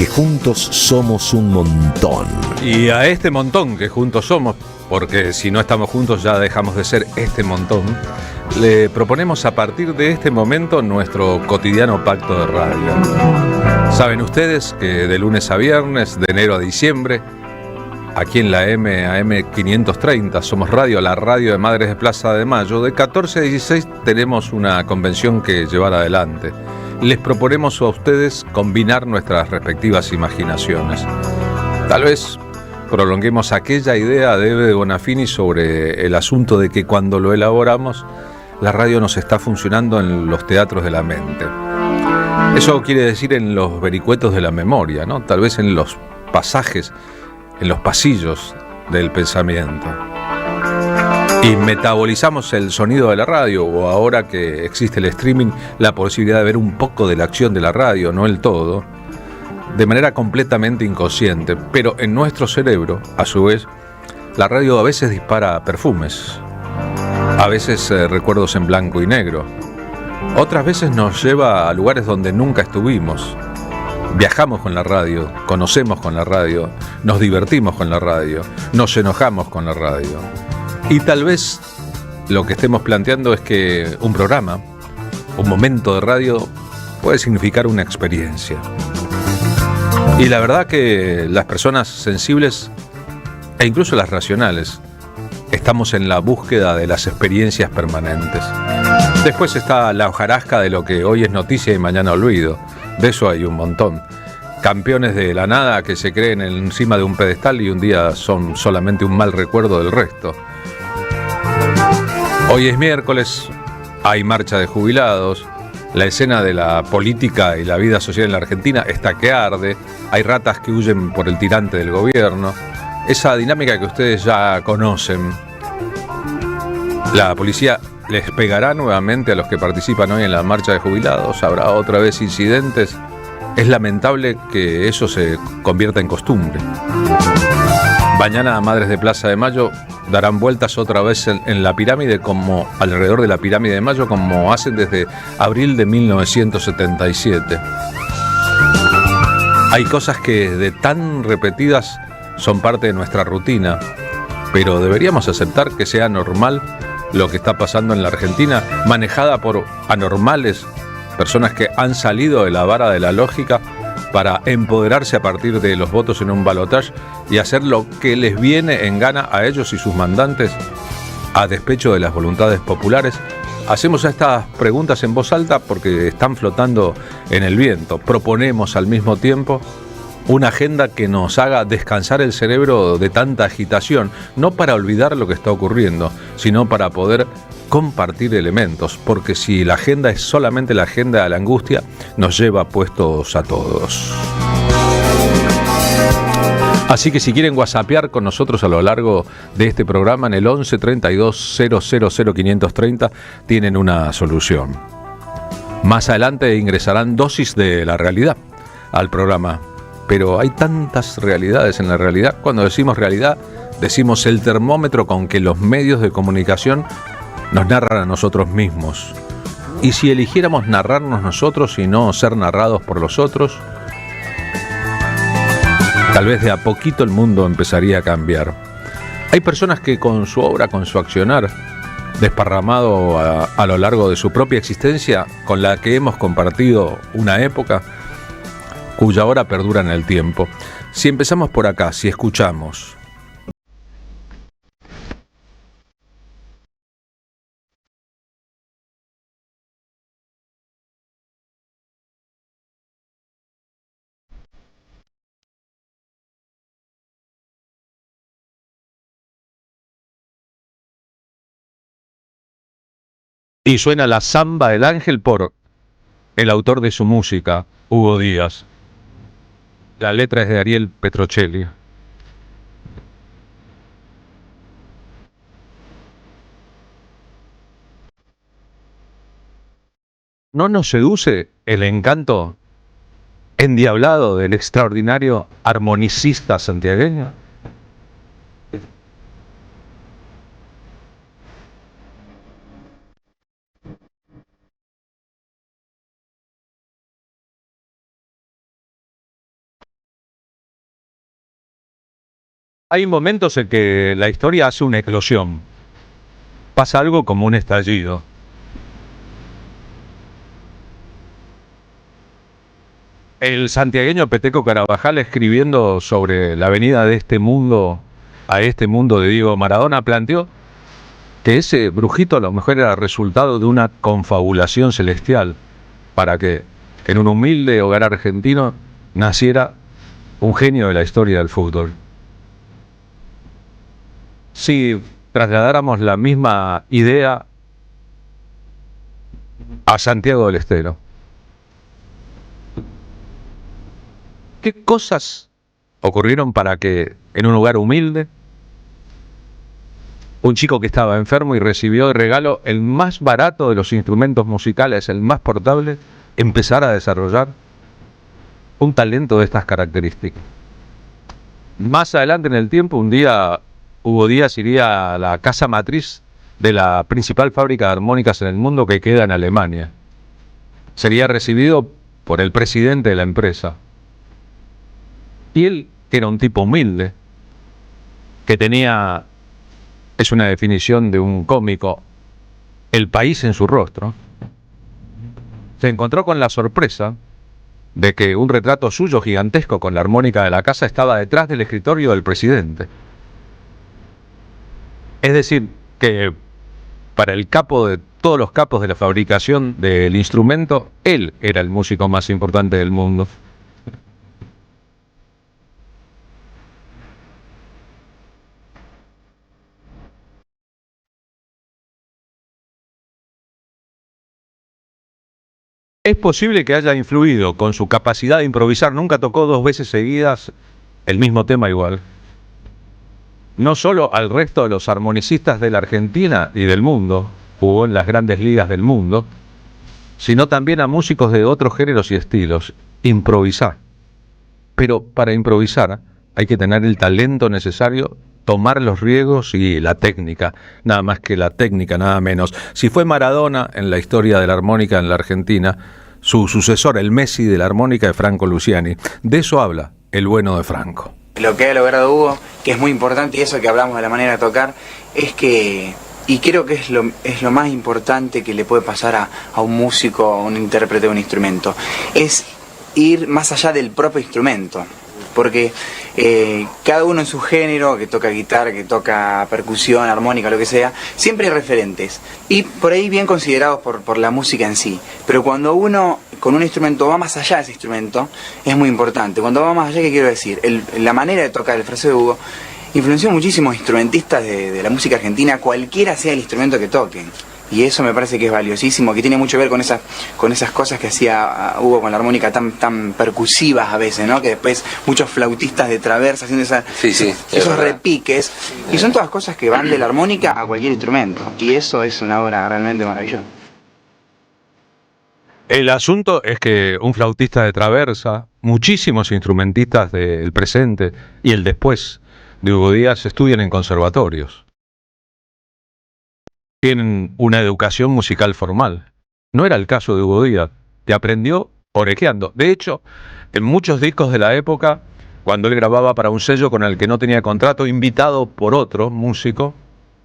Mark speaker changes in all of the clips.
Speaker 1: Que juntos somos un montón.
Speaker 2: Y a este montón que juntos somos, porque si no estamos juntos ya dejamos de ser este montón, le proponemos a partir de este momento nuestro cotidiano pacto de radio. Saben ustedes que de lunes a viernes, de enero a diciembre, aquí en la AM 530, Somos Radio, la radio de Madres de Plaza de Mayo, de 14 a 16 tenemos una convención que llevar adelante. Les proponemos a ustedes combinar nuestras respectivas imaginaciones. Tal vez prolonguemos aquella idea de Eve Bonafini sobre el asunto de que cuando lo elaboramos, la radio nos está funcionando en los teatros de la mente. Eso quiere decir en los vericuetos de la memoria, ¿no? Tal vez en los pasajes, en los pasillos del pensamiento. Y metabolizamos el sonido de la radio, o ahora que existe el streaming, la posibilidad de ver un poco de la acción de la radio, no el todo, de manera completamente inconsciente. Pero en nuestro cerebro, a su vez, la radio a veces dispara perfumes, a veces recuerdos en blanco y negro, otras veces nos lleva a lugares donde nunca estuvimos. Viajamos con la radio, conocemos con la radio, nos divertimos con la radio, nos enojamos con la radio. Y tal vez lo que estemos planteando es que un programa, un momento de radio, puede significar una experiencia. Y la verdad que las personas sensibles, e incluso las racionales, estamos en la búsqueda de las experiencias permanentes. Después está la hojarasca de lo que hoy es noticia y mañana olvido. De eso hay un montón. Campeones de la nada que se creen encima de un pedestal y un día son solamente un mal recuerdo del resto. Hoy es miércoles, hay marcha de jubilados, la escena de la política y la vida social en la Argentina está que arde, hay ratas que huyen por el tirante del gobierno, esa dinámica que ustedes ya conocen. La policía les pegará nuevamente a los que participan hoy en la marcha de jubilados, habrá otra vez incidentes. Es lamentable que eso se convierta en costumbre. Mañana Madres de Plaza de Mayo darán vueltas otra vez en la pirámide, como alrededor de la pirámide de Mayo, como hacen desde abril de 1977. Hay cosas que de tan repetidas son parte de nuestra rutina, pero deberíamos aceptar que sea normal lo que está pasando en la Argentina, manejada por anormales, personas que han salido de la vara de la lógica para empoderarse a partir de los votos en un balotaje y hacer lo que les viene en gana a ellos y sus mandantes, a despecho de las voluntades populares. Hacemos estas preguntas en voz alta porque están flotando en el viento. Proponemos al mismo tiempo una agenda que nos haga descansar el cerebro de tanta agitación, no para olvidar lo que está ocurriendo, sino para poder compartir elementos, porque si la agenda es solamente la agenda de la angustia, nos lleva puestos a todos. Así que si quieren whatsappear con nosotros a lo largo de este programa en el 11 32 000 530 tienen una solución. Más adelante ingresarán dosis de la realidad al programa, pero hay tantas realidades en la realidad. Cuando decimos realidad, decimos el termómetro con que los medios de comunicación nos narran a nosotros mismos. Y si eligiéramos narrarnos nosotros y no ser narrados por los otros, tal vez de a poquito el mundo empezaría a cambiar. Hay personas que con su obra, con su accionar, desparramado a lo largo de su propia existencia, con la que hemos compartido una época, cuya hora perdura en el tiempo. Si empezamos por acá, si escuchamos. Y suena la Zamba del Ángel por el autor de su música, Hugo Díaz. La letra es de Ariel Petrocelli. ¿No nos seduce el encanto endiablado del extraordinario armonicista santiagueño? Hay momentos en que la historia hace una eclosión. Pasa algo como un estallido. El santiagueño Peteco Carabajal, escribiendo sobre la venida de este mundo a este mundo de Diego Maradona, planteó que ese brujito a lo mejor era resultado de una confabulación celestial para que en un humilde hogar argentino naciera un genio de la historia del fútbol. Si trasladáramos la misma idea a Santiago del Estero, ¿qué cosas ocurrieron para que en un lugar humilde un chico que estaba enfermo y recibió de regalo el más barato de los instrumentos musicales, el más portable, empezara a desarrollar un talento de estas características? Más adelante en el tiempo, un día Hugo Díaz iría a la casa matriz de la principal fábrica de armónicas en el mundo, que queda en Alemania. Sería recibido por el presidente de la empresa. Y él, que era un tipo humilde, que tenía, es una definición de un cómico, el país en su rostro, se encontró con la sorpresa de que un retrato suyo gigantesco con la armónica de la casa estaba detrás del escritorio del presidente. Es decir, que para el capo de todos los capos de la fabricación del instrumento, él era el músico más importante del mundo. Es posible que haya influido con su capacidad de improvisar. Nunca tocó 2 veces seguidas el mismo tema igual. No solo al resto de los armonicistas de la Argentina y del mundo, jugó en las grandes ligas del mundo, sino también a músicos de otros géneros y estilos. Improvisar. Pero para improvisar hay que tener el talento necesario, tomar los riesgos y la técnica. Nada más que la técnica, nada menos. Si fue Maradona en la historia de la armónica en la Argentina, su sucesor, el Messi de la armónica, de Franco Luciani. De eso habla el bueno de Franco.
Speaker 3: Lo que ha logrado Hugo, que es muy importante, y eso que hablamos de la manera de tocar, es que, y creo que es lo más importante que le puede pasar a un músico, a un intérprete de un instrumento, es ir más allá del propio instrumento. Porque cada uno en su género, que toca guitarra, que toca percusión, armónica, lo que sea, siempre hay referentes. Y por ahí bien considerados por la música en sí. Pero cuando uno con un instrumento va más allá de ese instrumento, es muy importante. Cuando va más allá, ¿qué quiero decir? La manera de tocar el fraseo de Hugo influenció muchísimos instrumentistas de la música argentina, cualquiera sea el instrumento que toquen. Y eso me parece que es valiosísimo, que tiene mucho que ver con esas cosas que hacía Hugo con la armónica tan percusivas a veces, ¿no? Que después muchos flautistas de traversa haciendo esos repiques. Y son todas cosas que van de la armónica a cualquier instrumento. Y eso es una obra realmente maravillosa.
Speaker 2: El asunto es que un flautista de traversa, muchísimos instrumentistas del presente y el después de Hugo Díaz estudian en conservatorios. Tienen una educación musical formal. No era el caso de Hugo Díaz, que aprendió orejeando. De hecho, en muchos discos de la época, cuando él grababa para un sello con el que no tenía contrato, invitado por otro músico,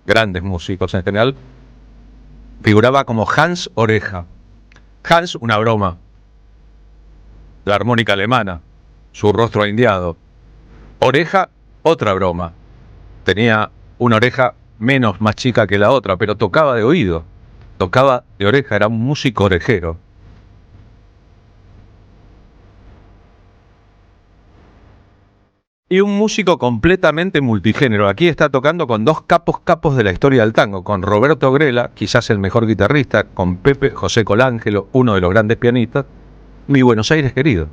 Speaker 2: grandes músicos en general, figuraba como Hans Oreja. Hans, una broma. La armónica alemana, su rostro indiado. Oreja, otra broma. Tenía una oreja más chica que la otra, pero tocaba de oído, tocaba de oreja, era un músico orejero. Y un músico completamente multigénero. Aquí está tocando con 2 capos de la historia del tango, con Roberto Grela, quizás el mejor guitarrista, con Pepe José Colangelo, uno de los grandes pianistas, Mi Buenos Aires querido.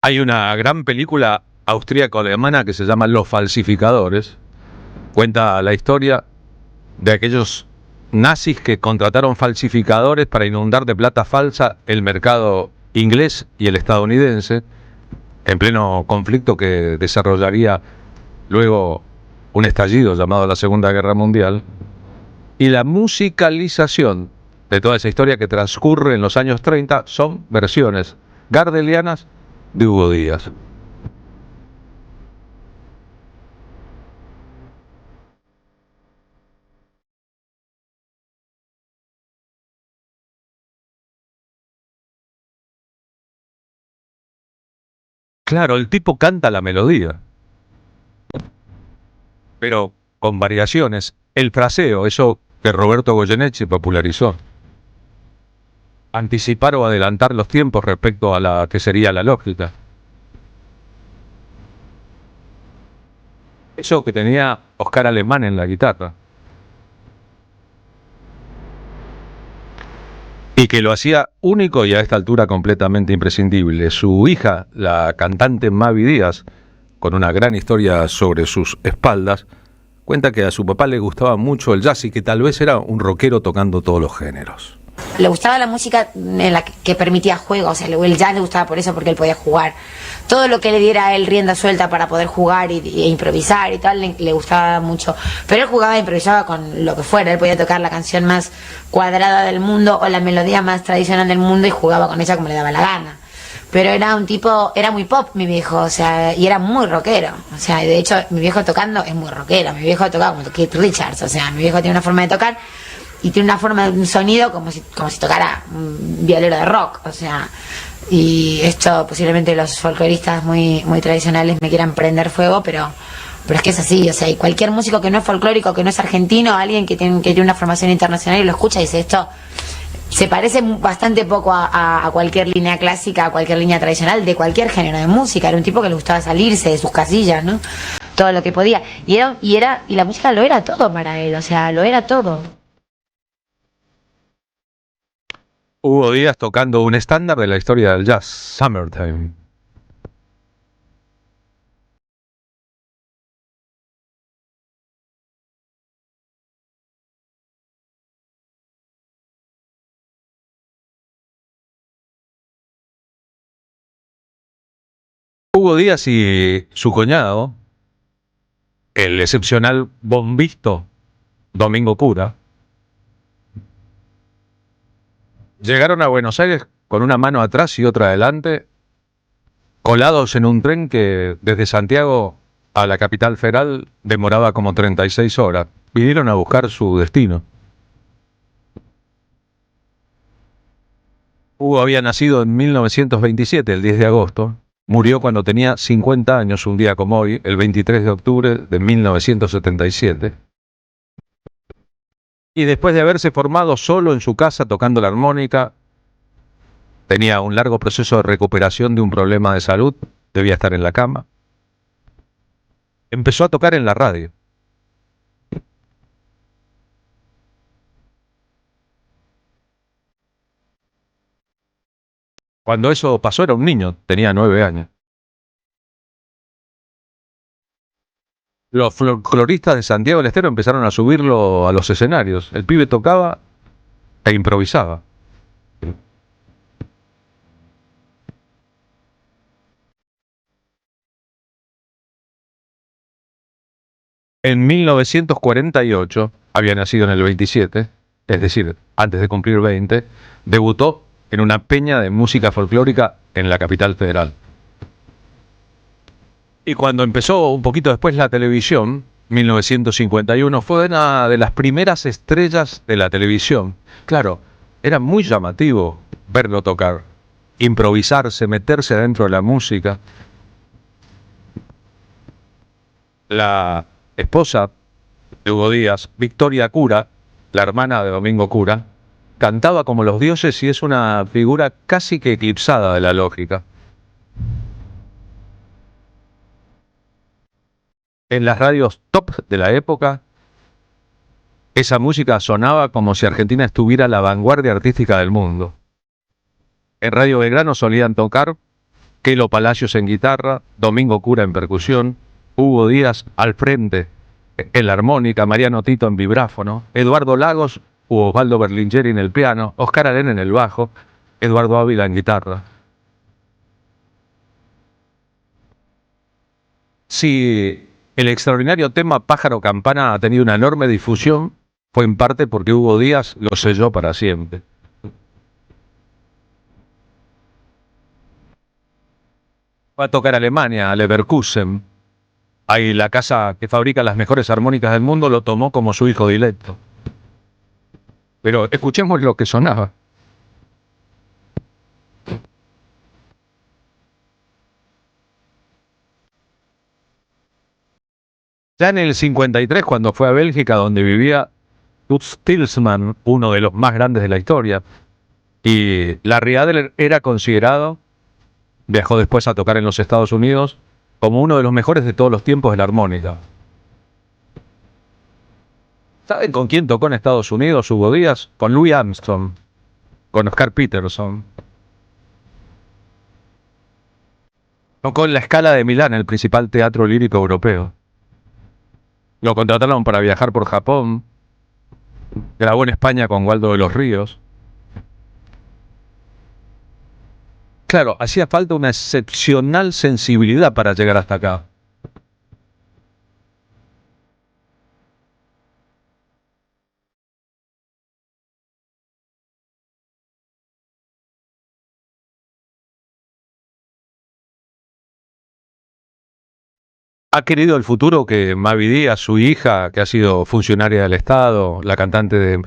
Speaker 2: Hay una gran película austríaco-alemana que se llama Los Falsificadores. Cuenta la historia de aquellos nazis que contrataron falsificadores para inundar de plata falsa el mercado inglés y el estadounidense, en pleno conflicto que desarrollaría luego un estallido llamado la Segunda Guerra Mundial. Y la musicalización de toda esa historia, que transcurre en los años 30, son versiones Gardelianas de Hugo Díaz. Claro, el tipo canta la melodía, pero con variaciones. El fraseo, eso que Roberto Goyeneche popularizó. Anticipar o adelantar los tiempos respecto a la que sería la lógica. Eso que tenía Oscar Alemán en la guitarra. Y que lo hacía único y a esta altura completamente imprescindible. Su hija, la cantante Mavi Díaz, con una gran historia sobre sus espaldas, cuenta que a su papá le gustaba mucho el jazz y que tal vez era un rockero tocando todos los géneros.
Speaker 4: Le gustaba la música en la que permitía juego, o sea, el jazz le gustaba por eso, porque él podía jugar. Todo lo que le diera a él rienda suelta para poder jugar e improvisar y tal, le gustaba mucho. Pero él jugaba e improvisaba con lo que fuera. Él podía tocar la canción más cuadrada del mundo o la melodía más tradicional del mundo y jugaba con ella como le daba la gana. Pero era un tipo, era muy pop mi viejo, o sea, y era muy rockero. O sea, de hecho, mi viejo tocando es muy rockero. Mi viejo tocaba como Keith Richards, o sea, mi viejo tiene una forma de tocar y tiene una forma de un sonido como si tocara un violero de rock, o sea, y esto posiblemente los folcloristas muy tradicionales me quieran prender fuego, pero es que es así, o sea, y cualquier músico que no es folclórico, que no es argentino, alguien que tiene una formación internacional y lo escucha y dice esto se parece bastante poco a cualquier línea clásica, a cualquier línea tradicional de cualquier género de música. Era un tipo que le gustaba salirse de sus casillas, ¿no? Todo lo que podía, y la música lo era todo para él, o sea, lo era todo.
Speaker 2: Hugo Díaz tocando un estándar de la historia del jazz, Summertime. Hugo Díaz y su cuñado, el excepcional bombisto Domingo Cura, llegaron a Buenos Aires con una mano atrás y otra adelante, colados en un tren que desde Santiago a la capital federal demoraba como 36 horas. Vinieron a buscar su destino. Hugo había nacido en 1927, el 10 de agosto. Murió cuando tenía 50 años, un día como hoy, el 23 de octubre de 1977. Y después de haberse formado solo en su casa tocando la armónica, tenía un largo proceso de recuperación de un problema de salud, debía estar en la cama. Empezó a tocar en la radio. Cuando eso pasó era un niño, tenía 9 años. Los folcloristas de Santiago del Estero empezaron a subirlo a los escenarios. El pibe tocaba e improvisaba. En 1948, había nacido en el 27, es decir, antes de cumplir 20, debutó en una peña de música folclórica en la capital federal. Y cuando empezó un poquito después la televisión, 1951, fue una de las primeras estrellas de la televisión. Claro, era muy llamativo verlo tocar, improvisarse, meterse dentro de la música. La esposa de Hugo Díaz, Victoria Cura, la hermana de Domingo Cura, cantaba como los dioses y es una figura casi que eclipsada de la lógica. En las radios top de la época, esa música sonaba como si Argentina estuviera a la vanguardia artística del mundo. En Radio Belgrano solían tocar Quelo Palacios en guitarra, Domingo Cura en percusión, Hugo Díaz al frente en la armónica, Mariano Tito en vibráfono, Eduardo Lagos u Osvaldo Berlingeri en el piano, Oscar Arena en el bajo, Eduardo Ávila en guitarra. Si el extraordinario tema Pájaro Campana ha tenido una enorme difusión, fue en parte porque Hugo Díaz lo selló para siempre. Fue a tocar a Alemania, a Leverkusen. Ahí la casa que fabrica las mejores armónicas del mundo lo tomó como su hijo directo. Pero escuchemos lo que sonaba. Ya en el 53, cuando fue a Bélgica, donde vivía Toots Tilsman, uno de los más grandes de la historia, y Larry Adler era considerado, viajó después a tocar en los Estados Unidos, como uno de los mejores de todos los tiempos de la armónica. ¿Saben con quién tocó en Estados Unidos Hugo Díaz? Con Louis Armstrong, con Oscar Peterson. Tocó en la Scala de Milán, el principal teatro lírico europeo. Lo contrataron para viajar por Japón. Grabó en España con Waldo de los Ríos. Claro, hacía falta una excepcional sensibilidad para llegar hasta acá. Ha querido el futuro que Mavi Díaz, su hija, que ha sido funcionaria del Estado, la cantante de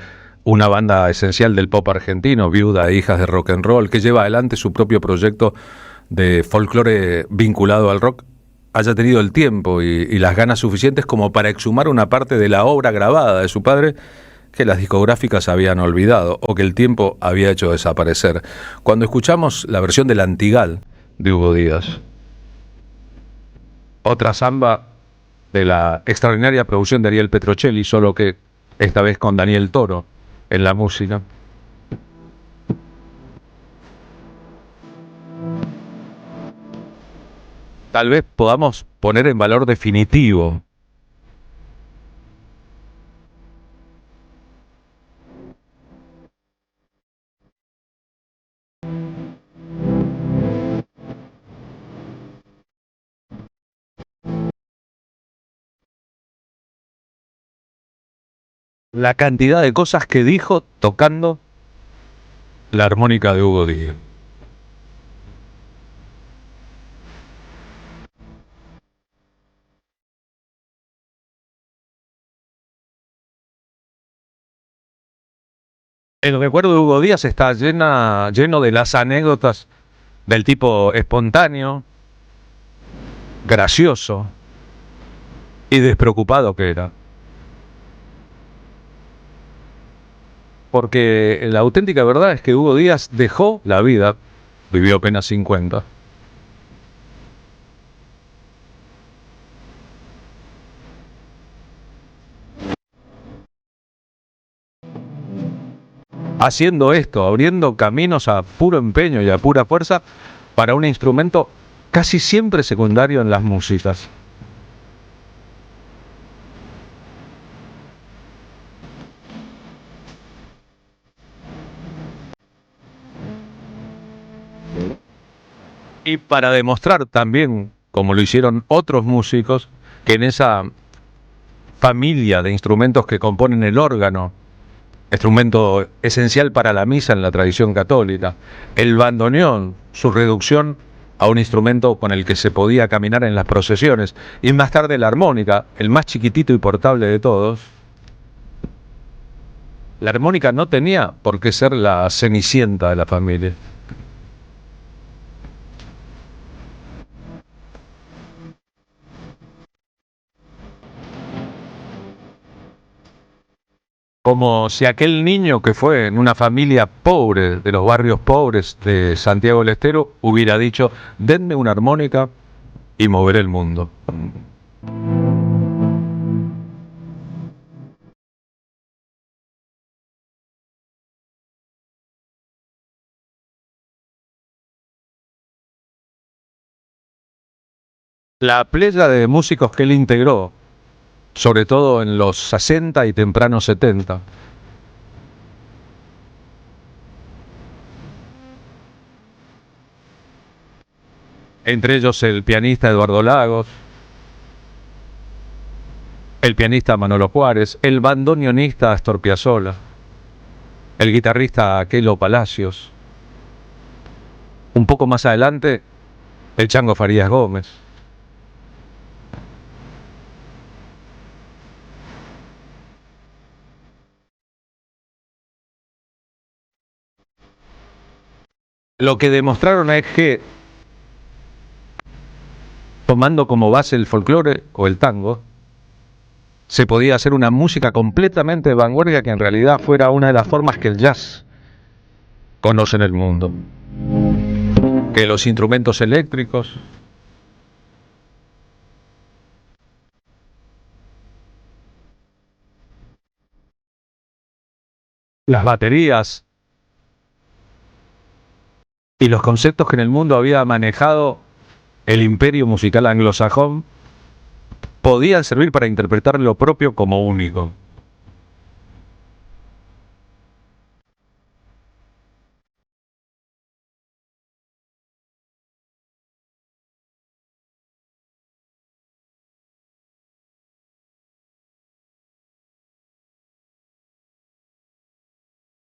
Speaker 2: una banda esencial del pop argentino, viuda e hijas de rock and roll, que lleva adelante su propio proyecto de folclore vinculado al rock, haya tenido el tiempo y las ganas suficientes como para exhumar una parte de la obra grabada de su padre que las discográficas habían olvidado o que el tiempo había hecho desaparecer. Cuando escuchamos la versión del Antigal de Hugo Díaz, otra samba de la extraordinaria producción de Ariel Petrocelli, solo que esta vez con Daniel Toro en la música. Tal vez podamos poner en valor definitivo la cantidad de cosas que dijo tocando la armónica de Hugo Díaz. El recuerdo de Hugo Díaz está lleno de las anécdotas del tipo espontáneo, gracioso y despreocupado que era. Porque la auténtica verdad es que Hugo Díaz dejó la vida, vivió apenas 50, haciendo esto, abriendo caminos a puro empeño y a pura fuerza para un instrumento casi siempre secundario en las músicas. Y para demostrar también, como lo hicieron otros músicos, que en esa familia de instrumentos que componen el órgano, instrumento esencial para la misa en la tradición católica, el bandoneón, su reducción a un instrumento con el que se podía caminar en las procesiones, y más tarde la armónica, el más chiquitito y portable de todos. La armónica no tenía por qué ser la cenicienta de la familia. Como si aquel niño que fue en una familia pobre, de los barrios pobres de Santiago del Estero, hubiera dicho: denme una armónica y moveré el mundo. La playa de músicos que él integró, sobre todo en los 60 y tempranos 70, entre ellos el pianista Eduardo Lagos, el pianista Manolo Juárez, el bandoneonista Astor Piazzolla, el guitarrista Aquelo Palacios. Un poco más adelante, el Chango Farías Gómez. Lo que demostraron es que, tomando como base el folclore o el tango, se podía hacer una música completamente de vanguardia que en realidad fuera una de las formas que el jazz conoce en el mundo. Que los instrumentos eléctricos, las baterías y los conceptos que en el mundo había manejado el imperio musical anglosajón podían servir para interpretar lo propio como único.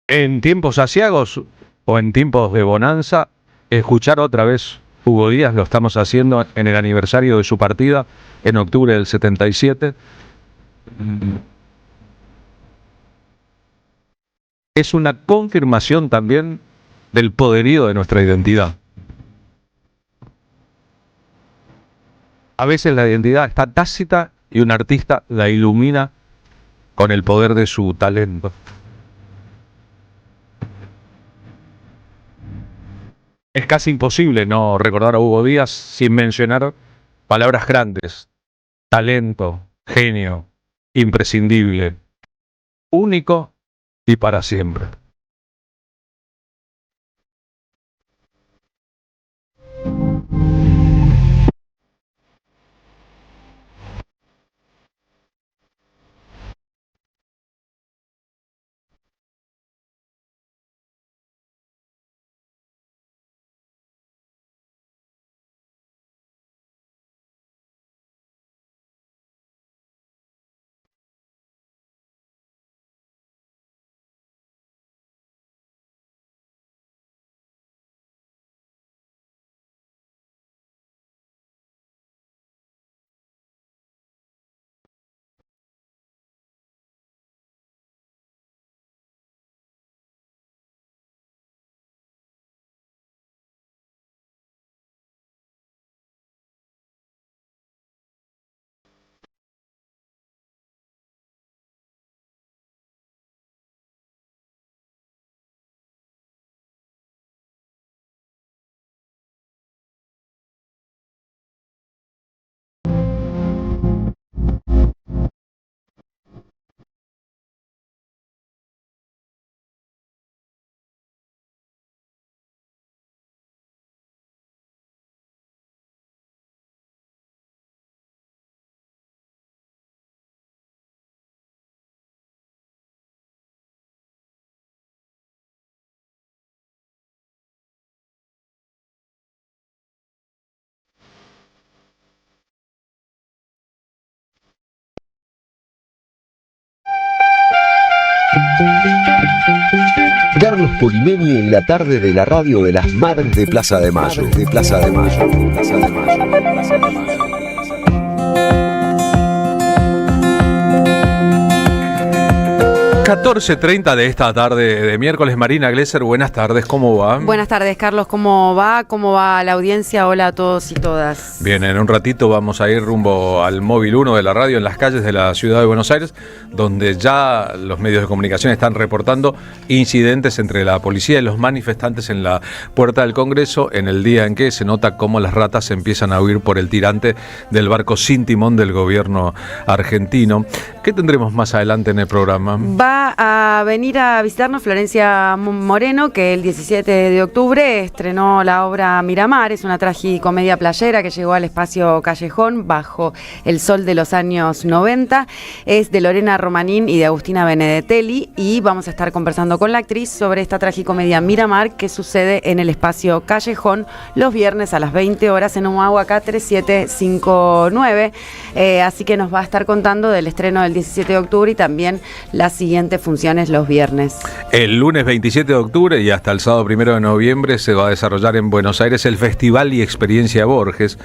Speaker 2: En tiempos aciagos o en tiempos de bonanza, escuchar otra vez Hugo Díaz, lo estamos haciendo en el aniversario de su partida en octubre del 77. Es una confirmación también del poderío de nuestra identidad. A veces la identidad está tácita y un artista la ilumina con el poder de su talento. Es casi imposible no recordar a Hugo Díaz sin mencionar palabras grandes: talento, genio, imprescindible, único y para siempre.
Speaker 1: Carlos Polimeni en la tarde de la radio de las Madres de Plaza de Mayo.
Speaker 2: 14:30 de esta tarde de miércoles. Marina Glesser, buenas tardes, ¿cómo va?
Speaker 5: Buenas tardes, Carlos, ¿cómo va? ¿Cómo va la audiencia? Hola a todos y todas.
Speaker 2: Bien, en un ratito vamos a ir rumbo al móvil 1 de la radio en las calles de la ciudad de Buenos Aires, donde ya los medios de comunicación están reportando incidentes entre la policía y los manifestantes en la puerta del Congreso, en el día en que se nota cómo las ratas empiezan a huir por el tirante del barco sin timón del gobierno argentino. ¿Qué tendremos más adelante en el programa?
Speaker 5: Va a venir a visitarnos Florencia Moreno, que el 17 de octubre estrenó la obra Miramar. Es una tragicomedia playera que llegó al espacio Callejón bajo el sol de los años 90. Es de Lorena Romanín y de Agustina Benedetelli, y vamos a estar conversando con la actriz sobre esta tragicomedia Miramar, que sucede en el espacio Callejón los viernes a las 20 horas en Humahuaca 3759. Así que nos va a estar contando del estreno del 17 de octubre y también la siguiente solamente funciones los viernes.
Speaker 2: El lunes 27 de octubre y hasta el sábado 1 de noviembre se va a desarrollar en Buenos Aires el Festival y Experiencia Borges,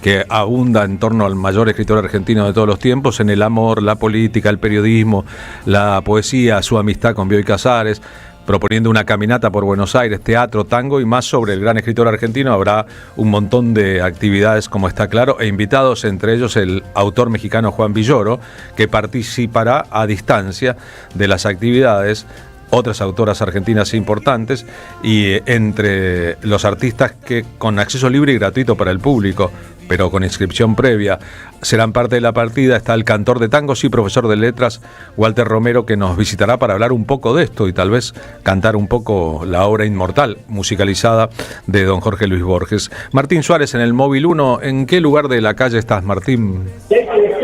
Speaker 2: que abunda en torno al mayor escritor argentino de todos los tiempos, en el amor, la política, el periodismo, la poesía, su amistad con Bioy Casares, proponiendo una caminata por Buenos Aires, teatro, tango y más sobre el gran escritor argentino. Habrá un montón de actividades, como está claro, e invitados, entre ellos el autor mexicano Juan Villoro, que participará a distancia de las actividades, otras autoras argentinas importantes, y entre los artistas que con acceso libre y gratuito para el público, pero con inscripción previa, serán parte de la partida, está el cantor de tangos y profesor de letras Walter Romero, que nos visitará para hablar un poco de esto y tal vez cantar un poco la obra inmortal musicalizada de don Jorge Luis Borges. Martín Suárez en el Móvil 1, ¿en qué lugar de la calle estás, Martín?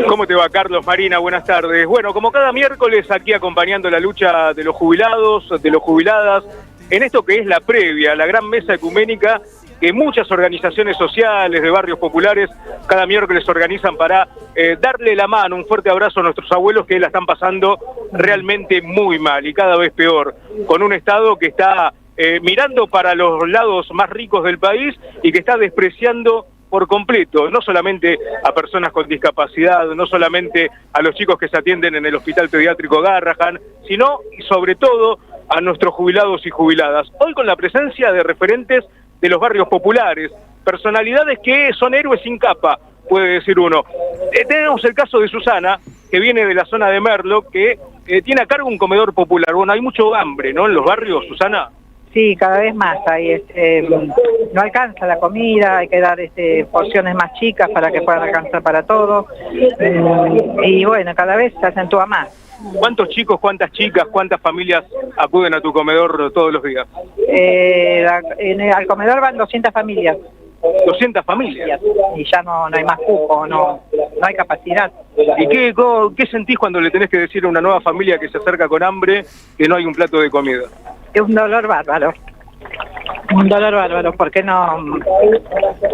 Speaker 6: ¿Cómo te va, Carlos, Marina? Buenas tardes. Bueno, como cada miércoles, aquí acompañando la lucha de los jubilados, de los jubiladas, en esto que es la previa, la gran mesa ecuménica que muchas organizaciones sociales de barrios populares cada miércoles organizan para darle la mano, un fuerte abrazo a nuestros abuelos que la están pasando realmente muy mal y cada vez peor, con un Estado que está mirando para los lados más ricos del país y que está despreciando por completo, no solamente a personas con discapacidad, no solamente a los chicos que se atienden en el Hospital Pediátrico Garrahan, sino y sobre todo a nuestros jubilados y jubiladas. Hoy con la presencia de referentes de los barrios populares, personalidades que son héroes sin capa, puede decir uno. Tenemos el caso de Susana, que viene de la zona de Merlo, que tiene a cargo un comedor popular. Bueno, hay mucho hambre, ¿no?, en los barrios, Susana.
Speaker 7: Sí, cada vez más. Hay, no alcanza la comida, hay que dar porciones más chicas para que puedan alcanzar para todo. Y bueno, cada vez se acentúa más.
Speaker 6: ¿Cuántos chicos, cuántas chicas, cuántas familias acuden a tu comedor todos los días?
Speaker 7: Al comedor van 200 familias.
Speaker 6: 200 familias.
Speaker 7: Y ya no hay más cupo, no hay capacidad.
Speaker 6: ¿Y qué sentís cuando le tenés que decir a una nueva familia que se acerca con hambre que no hay un plato de comida?
Speaker 7: Es un dolor bárbaro. Un dolor bárbaro, porque no...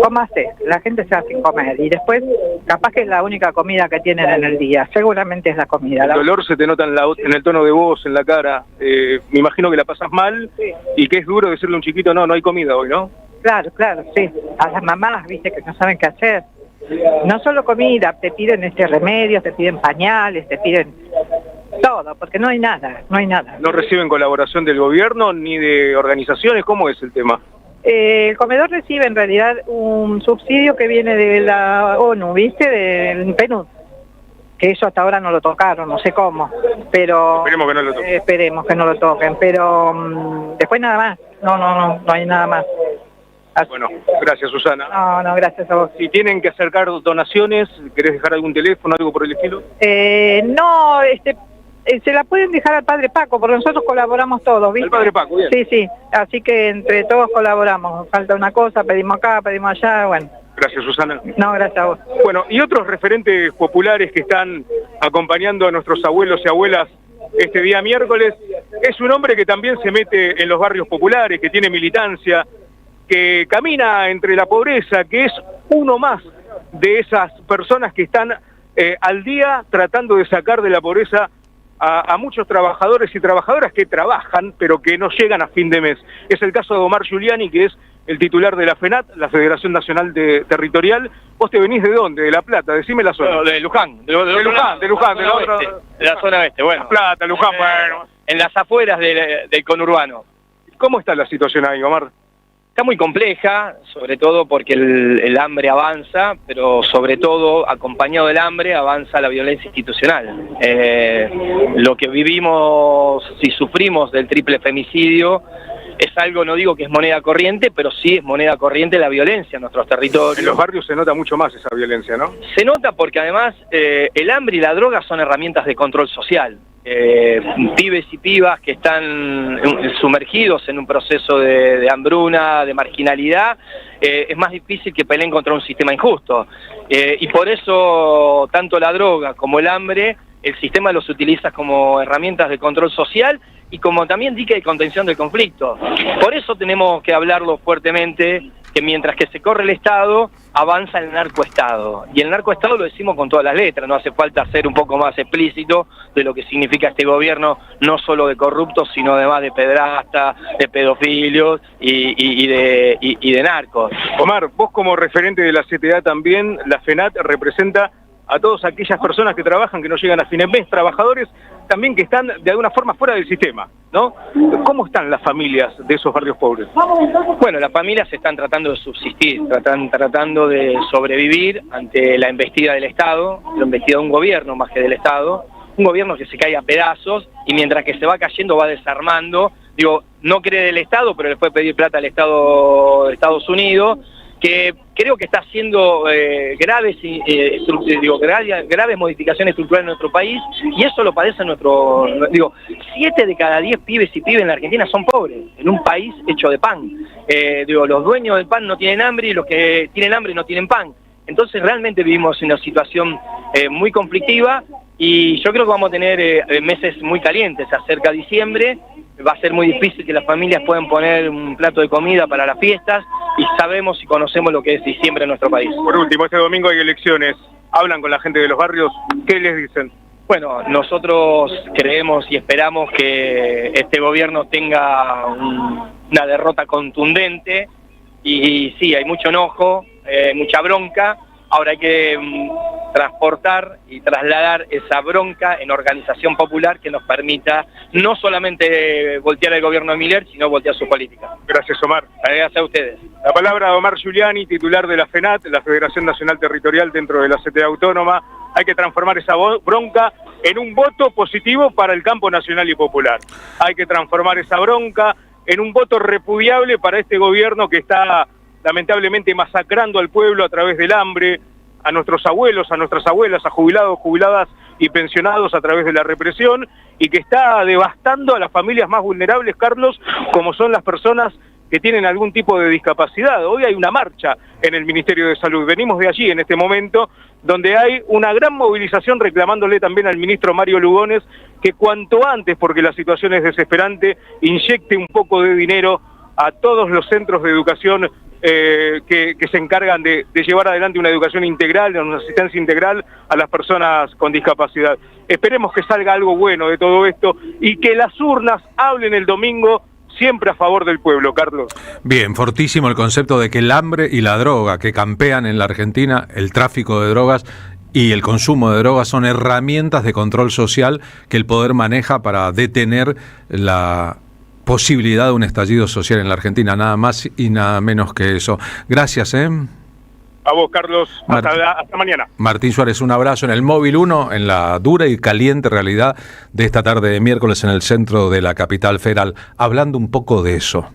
Speaker 7: ¿Cómo hace? La gente se va sin comer y después capaz que es la única comida que tienen en el día. Seguramente es la comida.
Speaker 6: El dolor se te nota en el tono de voz, en la cara. Me imagino que la pasas mal, sí. Y que es duro decirle a un chiquito, no hay comida hoy, ¿no?
Speaker 7: Claro, sí. A las mamás, viste, que no saben qué hacer. No solo comida, te piden remedios, te piden pañales, te piden todo, porque no hay nada.
Speaker 6: ¿No reciben colaboración del gobierno ni de organizaciones? ¿Cómo es el tema?
Speaker 7: El comedor recibe en realidad un subsidio que viene de la ONU, ¿viste? Del PNUD. Que eso hasta ahora no lo tocaron, no sé cómo, pero...
Speaker 6: Esperemos que no lo toquen.
Speaker 7: Esperemos que no lo toquen, pero después nada más, no hay nada más. Así.
Speaker 6: Bueno, gracias, Susana.
Speaker 7: No, gracias a vos.
Speaker 6: Si tienen que acercar donaciones, ¿querés dejar algún teléfono, algo por el estilo?
Speaker 7: No, se la pueden dejar al Padre Paco, porque nosotros colaboramos todos, ¿viste?
Speaker 6: El Padre Paco, bien.
Speaker 7: Sí, así que entre todos colaboramos. Falta una cosa, pedimos acá, pedimos allá, bueno.
Speaker 6: Gracias, Susana.
Speaker 7: No, gracias a vos.
Speaker 6: Bueno, y otros referentes populares que están acompañando a nuestros abuelos y abuelas este día miércoles, es un hombre que también se mete en los barrios populares, que tiene militancia, que camina entre la pobreza, que es uno más de esas personas que están al día tratando de sacar de la pobreza a muchos trabajadores y trabajadoras que trabajan, pero que no llegan a fin de mes. Es el caso de Omar Giuliani, que es el titular de la FENAT, la Federación Nacional Territorial. ¿Vos te venís de dónde? ¿De La Plata? Decime la zona.
Speaker 8: No, de Luján. De
Speaker 6: Luján, de la otra...
Speaker 8: De la zona oeste, bueno.
Speaker 6: La Plata, Luján, bueno.
Speaker 8: En las afueras del conurbano.
Speaker 6: ¿Cómo está la situación ahí, Omar?
Speaker 8: Está muy compleja, sobre todo porque el hambre avanza, pero sobre todo, acompañado del hambre, avanza la violencia institucional. Lo que vivimos, si sufrimos del triple femicidio, es algo, no digo que es moneda corriente, pero sí es moneda corriente la violencia en nuestros territorios.
Speaker 6: En los barrios se nota mucho más esa violencia, ¿no?
Speaker 8: Se nota porque además el hambre y la droga son herramientas de control social. Pibes y pibas que están sumergidos en un proceso de hambruna, de marginalidad, es más difícil que peleen contra un sistema injusto. Y por eso tanto la droga como el hambre, el sistema los utiliza como herramientas de control social y como también dique de contención del conflicto. Por eso tenemos que hablarlo fuertemente, que mientras que se corre el Estado, avanza el narcoestado. Y el narcoestado lo decimos con todas las letras, no hace falta ser un poco más explícito de lo que significa este gobierno, no solo de corruptos, sino además de pedrastas, de pedofilios y de narcos.
Speaker 6: Omar, vos como referente de la CTA también, la FENAT representa a todas aquellas personas que trabajan, que no llegan a fin de mes, trabajadores también que están de alguna forma fuera del sistema, ¿no? ¿Cómo están las familias de esos barrios pobres?
Speaker 8: Bueno, las familias están tratando de subsistir, tratando de sobrevivir ante la embestida del Estado, la embestida de un gobierno más que del Estado, un gobierno que se cae a pedazos y mientras que se va cayendo va desarmando, digo, no cree del Estado, pero le fue pedir plata al Estado de Estados Unidos, que creo que está haciendo graves modificaciones estructurales en nuestro país, y eso lo padece nuestro... 7 de cada 10 pibes y pibes en la Argentina son pobres, en un país hecho de pan. Los dueños del pan no tienen hambre y los que tienen hambre no tienen pan. Entonces realmente vivimos en una situación muy conflictiva, y yo creo que vamos a tener meses muy calientes. Se acerca diciembre, va a ser muy difícil que las familias puedan poner un plato de comida para las fiestas, y sabemos y conocemos lo que es diciembre en nuestro país.
Speaker 6: Por último, este domingo hay elecciones. ¿Hablan con la gente de los barrios? ¿Qué les dicen?
Speaker 8: Bueno, nosotros creemos y esperamos que este gobierno tenga una derrota contundente, y sí, hay mucho enojo, mucha bronca. Ahora hay que transportar y trasladar esa bronca en organización popular que nos permita no solamente voltear el gobierno de Milei, sino voltear su política.
Speaker 6: Gracias, Omar.
Speaker 8: Gracias a ustedes.
Speaker 6: La palabra de Omar Giuliani, titular de la FENAT, la Federación Nacional Territorial dentro de la CTA Autónoma. Hay que transformar esa bronca en un voto positivo para el campo nacional y popular. Hay que transformar esa bronca en un voto repudiable para este gobierno que está lamentablemente masacrando al pueblo a través del hambre, a nuestros abuelos, a nuestras abuelas, a jubilados, jubiladas y pensionados a través de la represión, y que está devastando a las familias más vulnerables, Carlos, como son las personas que tienen algún tipo de discapacidad. Hoy hay una marcha en el Ministerio de Salud, venimos de allí en este momento, donde hay una gran movilización reclamándole también al ministro Mario Lugones que cuanto antes, porque la situación es desesperante, inyecte un poco de dinero a todos los centros de educación que se encargan de llevar adelante una educación integral, una asistencia integral a las personas con discapacidad. Esperemos que salga algo bueno de todo esto y que las urnas hablen el domingo siempre a favor del pueblo, Carlos.
Speaker 2: Bien, fortísimo el concepto de que el hambre y la droga que campean en la Argentina, el tráfico de drogas y el consumo de drogas son herramientas de control social que el poder maneja para detener la posibilidad de un estallido social en la Argentina, nada más y nada menos que eso. Gracias,
Speaker 6: A vos, Carlos. Hasta mañana.
Speaker 2: Martín Suárez, un abrazo en el Móvil 1, en la dura y caliente realidad de esta tarde de miércoles en el centro de la capital federal, hablando un poco de eso.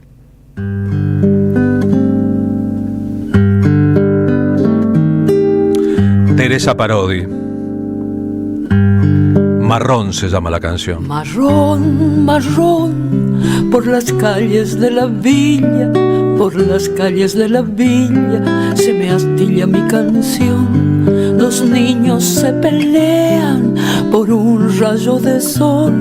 Speaker 2: Teresa Parodi. Marrón se llama la canción.
Speaker 9: Marrón, marrón, por las calles de la villa, por las calles de la villa, se me astilla mi canción. Los niños se pelean por un rayo de sol.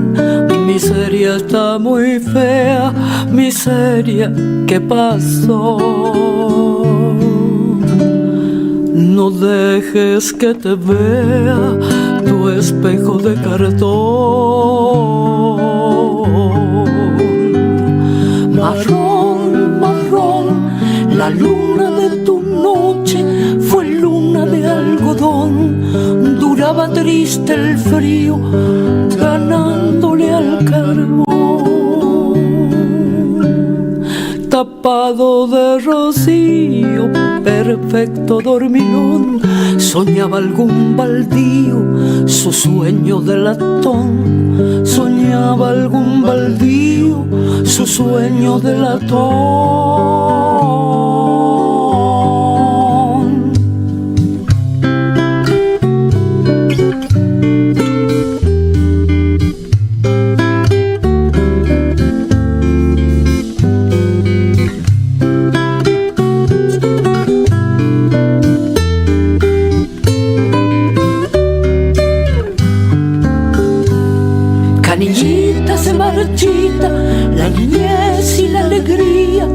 Speaker 9: Miseria está muy fea, miseria, ¿qué pasó? No dejes que te vea tu espejo de cartón. Marrón, marrón, la luna de tu noche fue luna de algodón. Duraba triste el frío, ganándole al carbón. Tapado de rocío, perfecto dormilón, soñaba algún baldío, su sueño de latón. Soñaba algún baldío, su sueño de latón. Canillita se marchita, la niñez y la alegría,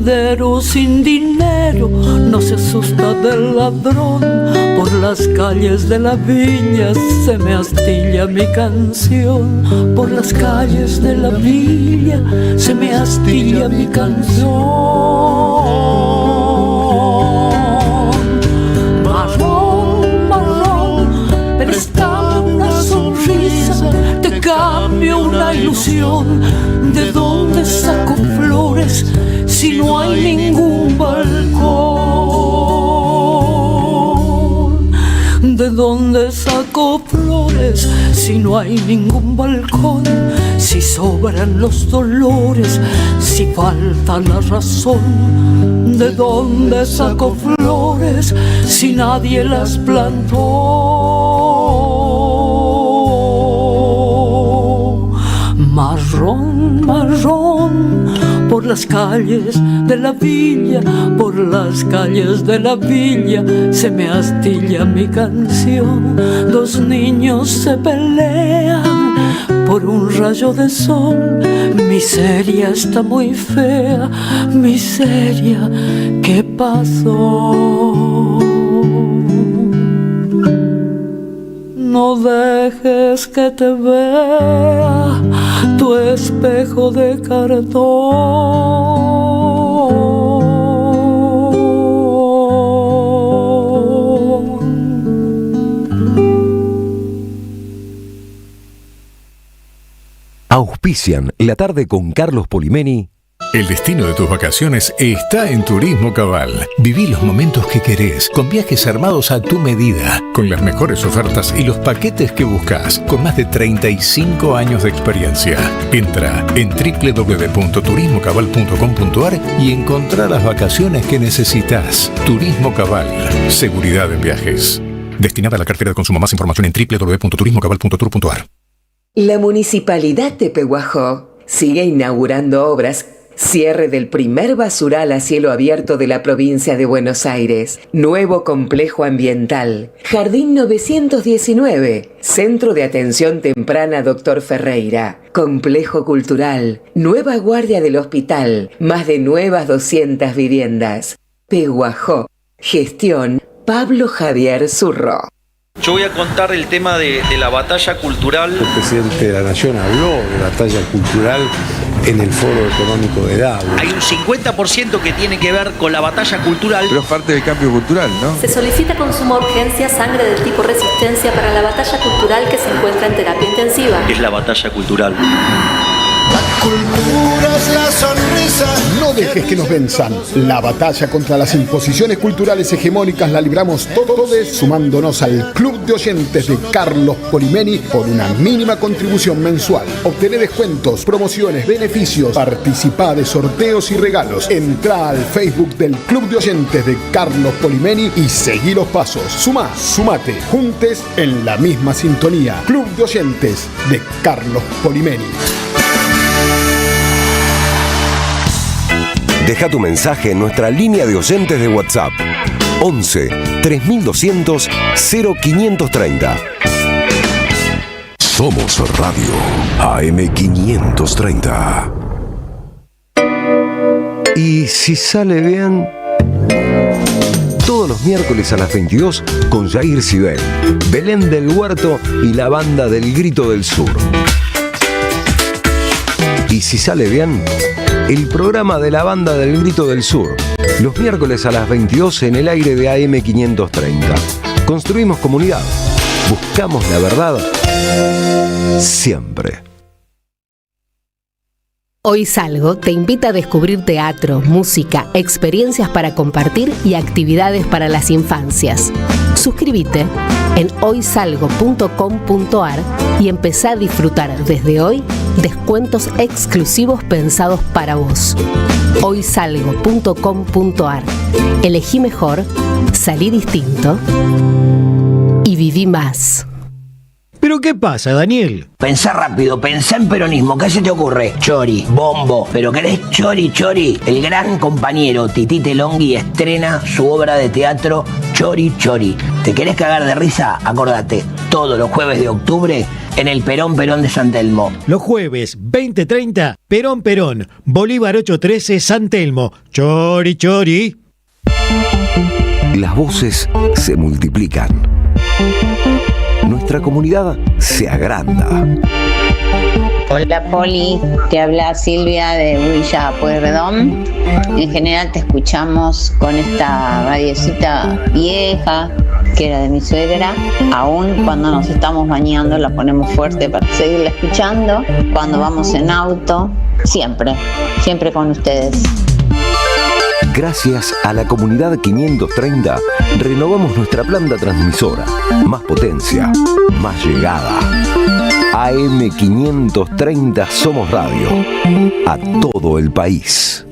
Speaker 9: sendero sin dinero no se asusta del ladrón. Por las calles de la villa se me astilla mi canción. Por las calles de la villa se me astilla mi canción. Marrón, marrón, préstame una sonrisa, te cambio una ilusión. ¿De dónde saco flores si no hay ningún balcón? ¿De dónde saco flores si no hay ningún balcón? Si sobran los dolores, si falta la razón. ¿De dónde saco flores si nadie las plantó? Marrón, marrón, por las calles de la villa, por las calles de la villa se me astilla mi canción. Dos niños se pelean por un rayo de sol. Miseria está muy fea, miseria, ¿qué pasó? No dejes que te vea tu espejo de cartón.
Speaker 1: Auspician La Tarde con Carlos Polimeni.
Speaker 10: El destino de tus vacaciones está en Turismo Cabal. Viví los momentos que querés, con viajes armados a tu medida, con las mejores ofertas y los paquetes que buscas, con más de 35 años de experiencia. Entra en www.turismocabal.com.ar y encontrá las vacaciones que necesitas. Turismo Cabal, seguridad en viajes. Destinada a la cartera de consumo. Más información en www.turismocabal.tour.ar.
Speaker 11: La Municipalidad de Pehuajó sigue inaugurando obras. Cierre del primer basural a cielo abierto de la provincia de Buenos Aires. Nuevo complejo ambiental. Jardín 919. Centro de Atención Temprana Dr. Ferreira. Complejo cultural. Nueva guardia del hospital. Más de nuevas 200 viviendas. Pehuajó. Gestión Pablo Javier Zurro.
Speaker 12: Yo voy a contar el tema de la batalla cultural.
Speaker 13: El presidente de la Nación habló de batalla cultural en el Foro Económico de Davos.
Speaker 12: Hay un 50% que tiene que ver con la batalla cultural.
Speaker 14: Pero es parte del cambio cultural, ¿no?
Speaker 15: Se solicita con suma urgencia sangre del tipo resistencia para la batalla cultural que se encuentra en terapia intensiva.
Speaker 12: ¿Qué es la batalla cultural?
Speaker 16: La cultura es la sonrisa.
Speaker 17: No dejes que nos venzan. La batalla contra las imposiciones culturales hegemónicas la libramos todos sumándonos al Club de Oyentes de Carlos Polimeni por una mínima contribución mensual. Obtené descuentos, promociones, beneficios, participá de sorteos y regalos. Entrá al Facebook del Club de Oyentes de Carlos Polimeni y seguí los pasos. Sumá, sumate, juntes en la misma sintonía. Club de Oyentes de Carlos Polimeni.
Speaker 1: Deja tu mensaje en nuestra línea de oyentes de WhatsApp 11 3200 0530. Somos Radio AM530. Y si sale bien, todos los miércoles a las 22 con Jair Sibel, Belén del Huerto y la banda del Grito del Sur. Y si sale bien, el programa de la banda del Grito del Sur, los miércoles a las 22 en el aire de AM530. Construimos comunidad, buscamos la verdad siempre.
Speaker 18: Hoy Salgo te invita a descubrir teatro, música, experiencias para compartir y actividades para las infancias. Suscríbete en hoysalgo.com.ar y empezá a disfrutar desde hoy descuentos exclusivos pensados para vos. Hoysalgo.com.ar. Elegí mejor, salí distinto y viví más.
Speaker 19: ¿Pero qué pasa, Daniel?
Speaker 20: Pensá rápido, pensá en peronismo. ¿Qué se te ocurre? Chori, bombo. ¿Pero querés chori, chori? El gran compañero Tití Telongui estrena su obra de teatro Chori, Chori. ¿Te querés cagar de risa? Acordate, todos los jueves de octubre en el Perón de San Telmo.
Speaker 19: Los jueves 20:30, Perón, Bolívar 813, San Telmo. Chori, chori.
Speaker 1: Las voces se multiplican. Nuestra comunidad se agranda.
Speaker 14: Hola Poli, te habla Silvia de Villa Pueyrredón. En general te escuchamos con esta radiecita vieja que era de mi suegra. Aún cuando nos estamos bañando la ponemos fuerte para seguirla escuchando. Cuando vamos en auto, siempre con ustedes.
Speaker 1: Gracias a la comunidad 530, renovamos nuestra planta transmisora. Más potencia, más llegada. AM 530 Somos Radio. A todo el país.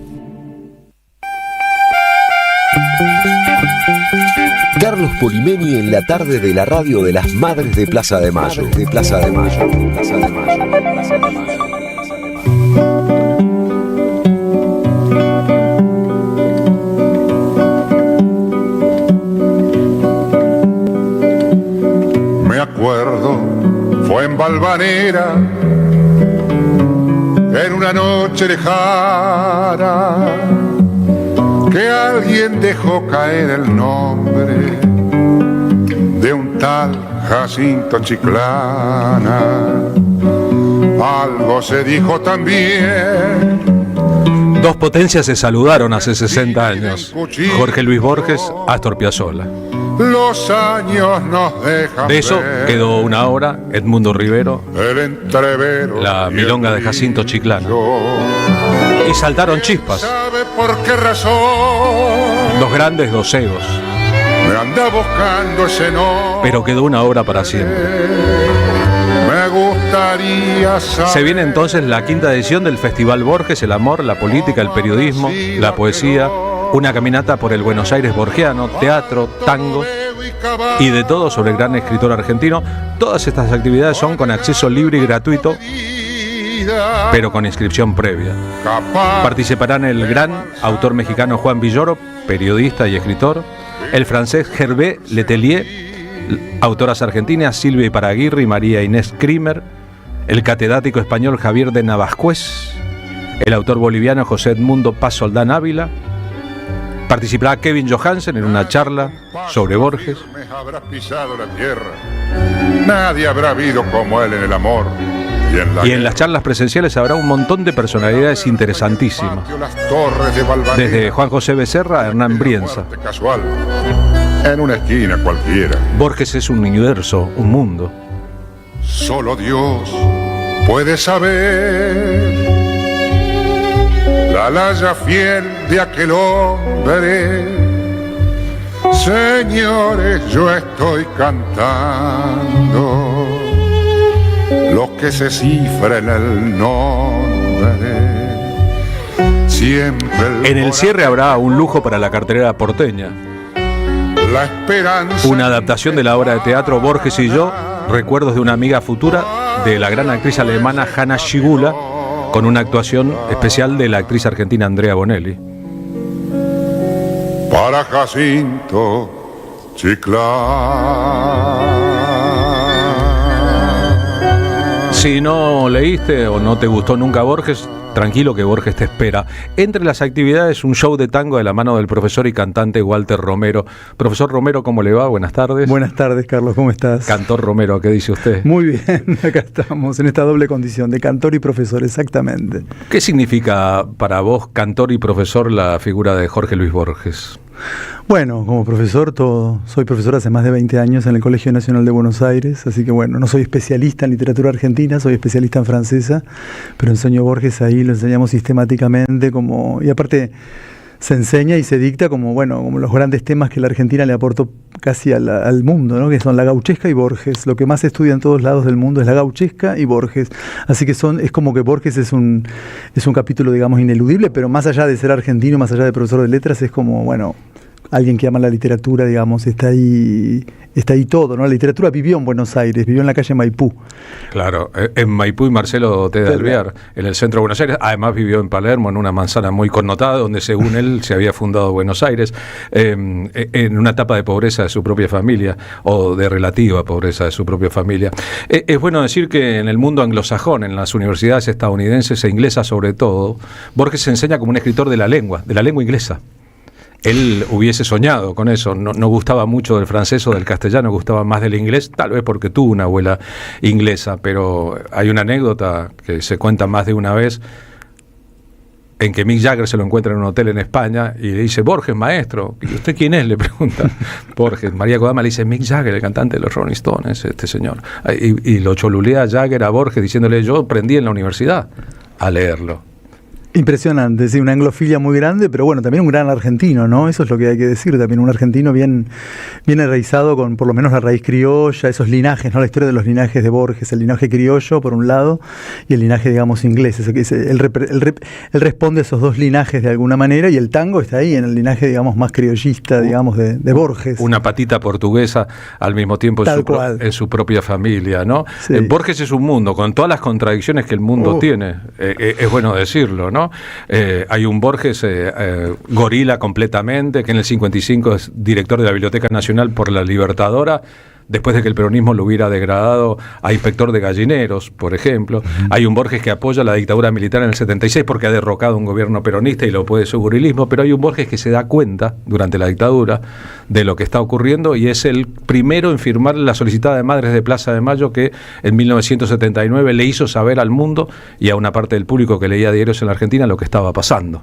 Speaker 1: Carlos Polimeni en la tarde de la radio de las Madres de Plaza de Mayo.
Speaker 21: Me acuerdo, fue en Valvanera, en una noche lejana, que alguien dejó caer el nombre de un tal Jacinto Chiclana. Algo se dijo también.
Speaker 2: Dos potencias se saludaron hace 60 años. Jorge Luis Borges, Astor Piazzolla.
Speaker 21: Los años nos dejan
Speaker 2: De eso
Speaker 21: ver
Speaker 2: quedó una hora Edmundo Rivero,
Speaker 21: el entrevero,
Speaker 2: la milonga de Jacinto Chiclana. Y saltaron chispas.
Speaker 21: ¿Sabe por qué razón?
Speaker 2: Dos grandes, dos egos.
Speaker 21: Me anda buscando ese nombre.
Speaker 2: Pero quedó una obra para siempre.
Speaker 21: Me gustaría saber.
Speaker 2: Se viene entonces la quinta edición del Festival Borges, el amor, la política, el periodismo, la poesía, una caminata por el Buenos Aires borgiano, teatro, tango y de todo sobre el gran escritor argentino. Todas estas actividades son con acceso libre y gratuito, pero con inscripción previa. Participarán el gran autor mexicano Juan Villoro, periodista y escritor, el francés Hervé Letelier, autoras argentinas Silvia Iparaguirre y María Inés Krimer, el catedrático español Javier de Navascués, el autor boliviano José Edmundo Paz Soldán Ávila. Participará Kevin Johansen en una charla sobre Borges.
Speaker 21: Habrás pisado la tierra. Nadie habrá habido como él en el amor.
Speaker 2: Y en las charlas presenciales habrá un montón de personalidades interesantísimas. Desde Juan José Becerra a Hernán Brienza.
Speaker 21: Casual, en una esquina cualquiera.
Speaker 2: Borges es un universo, un mundo.
Speaker 21: Solo Dios puede saber la laya fiel de aquel hombre. Señores, yo estoy cantando lo que se cifra en el nombre. Siempre
Speaker 2: en el cierre habrá un lujo para la cartelera porteña.
Speaker 21: La esperanza.
Speaker 2: Una adaptación de la obra de teatro Borges y yo, recuerdos de una amiga futura de la gran actriz alemana Hanna Schigula, con una actuación especial de la actriz argentina Andrea Bonelli.
Speaker 21: Para Jacinto Chiclana.
Speaker 2: Si no leíste o no te gustó nunca Borges, tranquilo que Borges te espera. Entre las actividades, un show de tango de la mano del profesor y cantante Walter Romero. Profesor Romero, ¿cómo le va? Buenas tardes.
Speaker 22: Buenas tardes, Carlos, ¿cómo estás?
Speaker 2: Cantor Romero, ¿qué dice usted?
Speaker 22: Muy bien, acá estamos, en esta doble condición, de cantor y profesor, exactamente.
Speaker 2: ¿Qué significa para vos, cantor y profesor, la figura de Jorge Luis Borges?
Speaker 22: Bueno, como profesor, soy profesor hace más de 20 años en el Colegio Nacional de Buenos Aires, así que bueno, no soy especialista en literatura argentina, soy especialista en francesa, pero enseño Borges ahí, lo enseñamos sistemáticamente, y aparte se enseña y se dicta como los grandes temas que la Argentina le aportó casi al mundo, ¿no? Que son la gauchesca y Borges. Lo que más se estudia en todos lados del mundo es la gauchesca y Borges. Así que es como que Borges es un capítulo, digamos, ineludible, pero más allá de ser argentino, más allá de profesor de letras, es como, alguien que ama la literatura, digamos, está ahí todo, ¿no? La literatura vivió en Buenos Aires, vivió en la calle Maipú.
Speaker 2: Claro, en Maipú y Marcelo T. de Alvear, en el centro de Buenos Aires. Además vivió en Palermo, en una manzana muy connotada, donde según él se había fundado Buenos Aires, en una etapa de pobreza de su propia familia, o de relativa pobreza de su propia familia. Es bueno decir que en el mundo anglosajón, en las universidades estadounidenses e inglesas sobre todo, Borges se enseña como un escritor de la lengua inglesa. Él hubiese soñado con eso, no gustaba mucho del francés o del castellano, gustaba más del inglés, tal vez porque tuvo una abuela inglesa, pero hay una anécdota que se cuenta más de una vez, en que Mick Jagger se lo encuentra en un hotel en España y le dice: Borges, maestro. ¿Y usted quién es?, le pregunta. Borges. María Kodama le dice: Mick Jagger, el cantante de los Rolling Stones, este señor. Y lo cholulea Jagger a Borges diciéndole: yo aprendí en la universidad a leerlo.
Speaker 22: Impresionante, sí, una anglofilia muy grande, pero bueno, también un gran argentino, ¿no? Eso es lo que hay que decir, también un argentino bien enraizado con por lo menos la raíz criolla, esos linajes, ¿no? La historia de los linajes de Borges, el linaje criollo por un lado y el linaje, digamos, inglés. Él responde a esos dos linajes de alguna manera, y el tango está ahí en el linaje, digamos, más criollista, digamos, de Borges.
Speaker 2: Una patita portuguesa al mismo tiempo en su propia familia, ¿no?
Speaker 22: Sí.
Speaker 2: Borges es un mundo, con todas las contradicciones que el mundo tiene, es bueno decirlo, ¿no? Hay un Borges gorila completamente, que en el 55 es director de la Biblioteca Nacional por la Libertadora, después de que el peronismo lo hubiera degradado a inspector de gallineros, por ejemplo. Hay un Borges que apoya la dictadura militar en el 76 porque ha derrocado un gobierno peronista y lo puede su gorilismo, pero hay un Borges que se da cuenta durante la dictadura de lo que está ocurriendo y es el primero en firmar la solicitada de Madres de Plaza de Mayo, que en 1979 le hizo saber al mundo y a una parte del público que leía diarios en la Argentina lo que estaba pasando.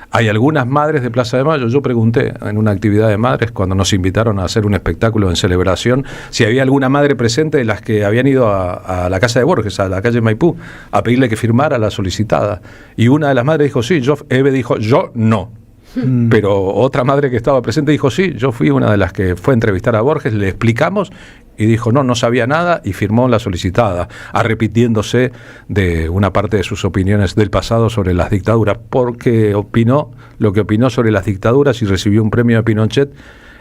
Speaker 2: Hay algunas madres de Plaza de Mayo. Yo pregunté en una actividad de madres, cuando nos invitaron a hacer un espectáculo en celebración, si había alguna madre presente de las que habían ido a la casa de Borges, a la calle Maipú, a pedirle que firmara la solicitada. Y una de las madres dijo sí, Eve dijo yo no. Pero otra madre que estaba presente dijo sí, yo fui una de las que fue a entrevistar a Borges, le explicamos y dijo no sabía nada y firmó la solicitada, arrepintiéndose de una parte de sus opiniones del pasado sobre las dictaduras, porque opinó lo que opinó sobre las dictaduras y recibió un premio de Pinochet.